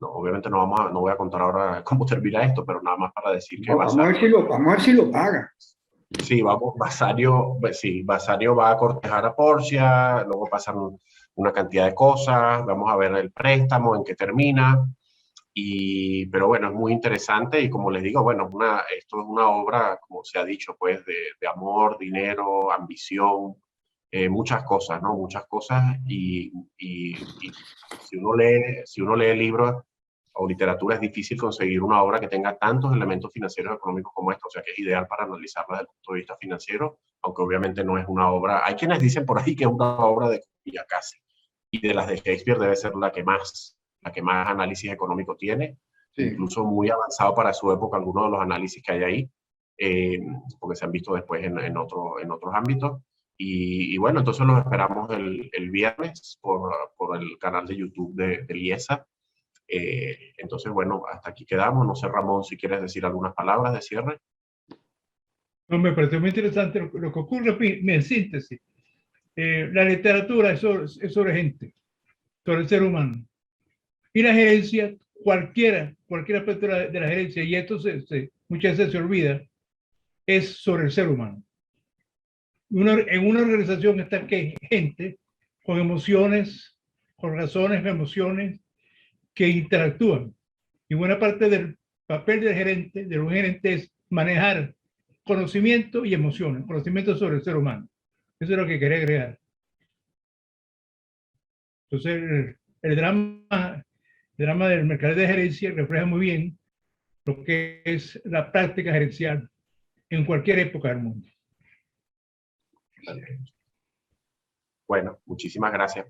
B: no, obviamente no voy a contar ahora cómo termina esto, pero nada más para decir que
C: vamos a ver si lo paga.
B: Sí, Basario va a cortejar a Portia, luego pasan una cantidad de cosas, vamos a ver el préstamo, en qué termina, pero bueno, es muy interesante y como les digo, bueno, esto es una obra, como se ha dicho, pues de amor, dinero, ambición, muchas cosas, ¿no? Muchas cosas y si uno lee libros o literatura, es difícil conseguir una obra que tenga tantos elementos financieros y económicos como esta, o sea que es ideal para analizarla desde el punto de vista financiero, aunque obviamente no es una obra, hay quienes dicen por ahí que es una obra de Kiyakase, y de las de Shakespeare debe ser la que más análisis económico tiene, sí. Incluso muy avanzado para su época algunos de los análisis que hay ahí, porque se han visto después en otros ámbitos. Y bueno, entonces los esperamos el viernes por el canal de YouTube de IESA. Entonces, bueno, hasta aquí quedamos. No sé, Ramón, si quieres decir algunas palabras de cierre.
A: No, me pareció muy interesante lo que ocurre, en síntesis. La literatura es sobre gente, sobre el ser humano. Y la gerencia, cualquier aspecto de la gerencia, y esto muchas veces se olvida, es sobre el ser humano. En una organización está gente con emociones, con razones, emociones, que interactúan. Y buena parte del papel de un gerente es manejar conocimiento y emociones, conocimiento sobre el ser humano. Eso es lo que quería agregar. Entonces, el drama del mercado de gerencia refleja muy bien lo que es la práctica gerencial en cualquier época del mundo.
B: Bueno, muchísimas gracias.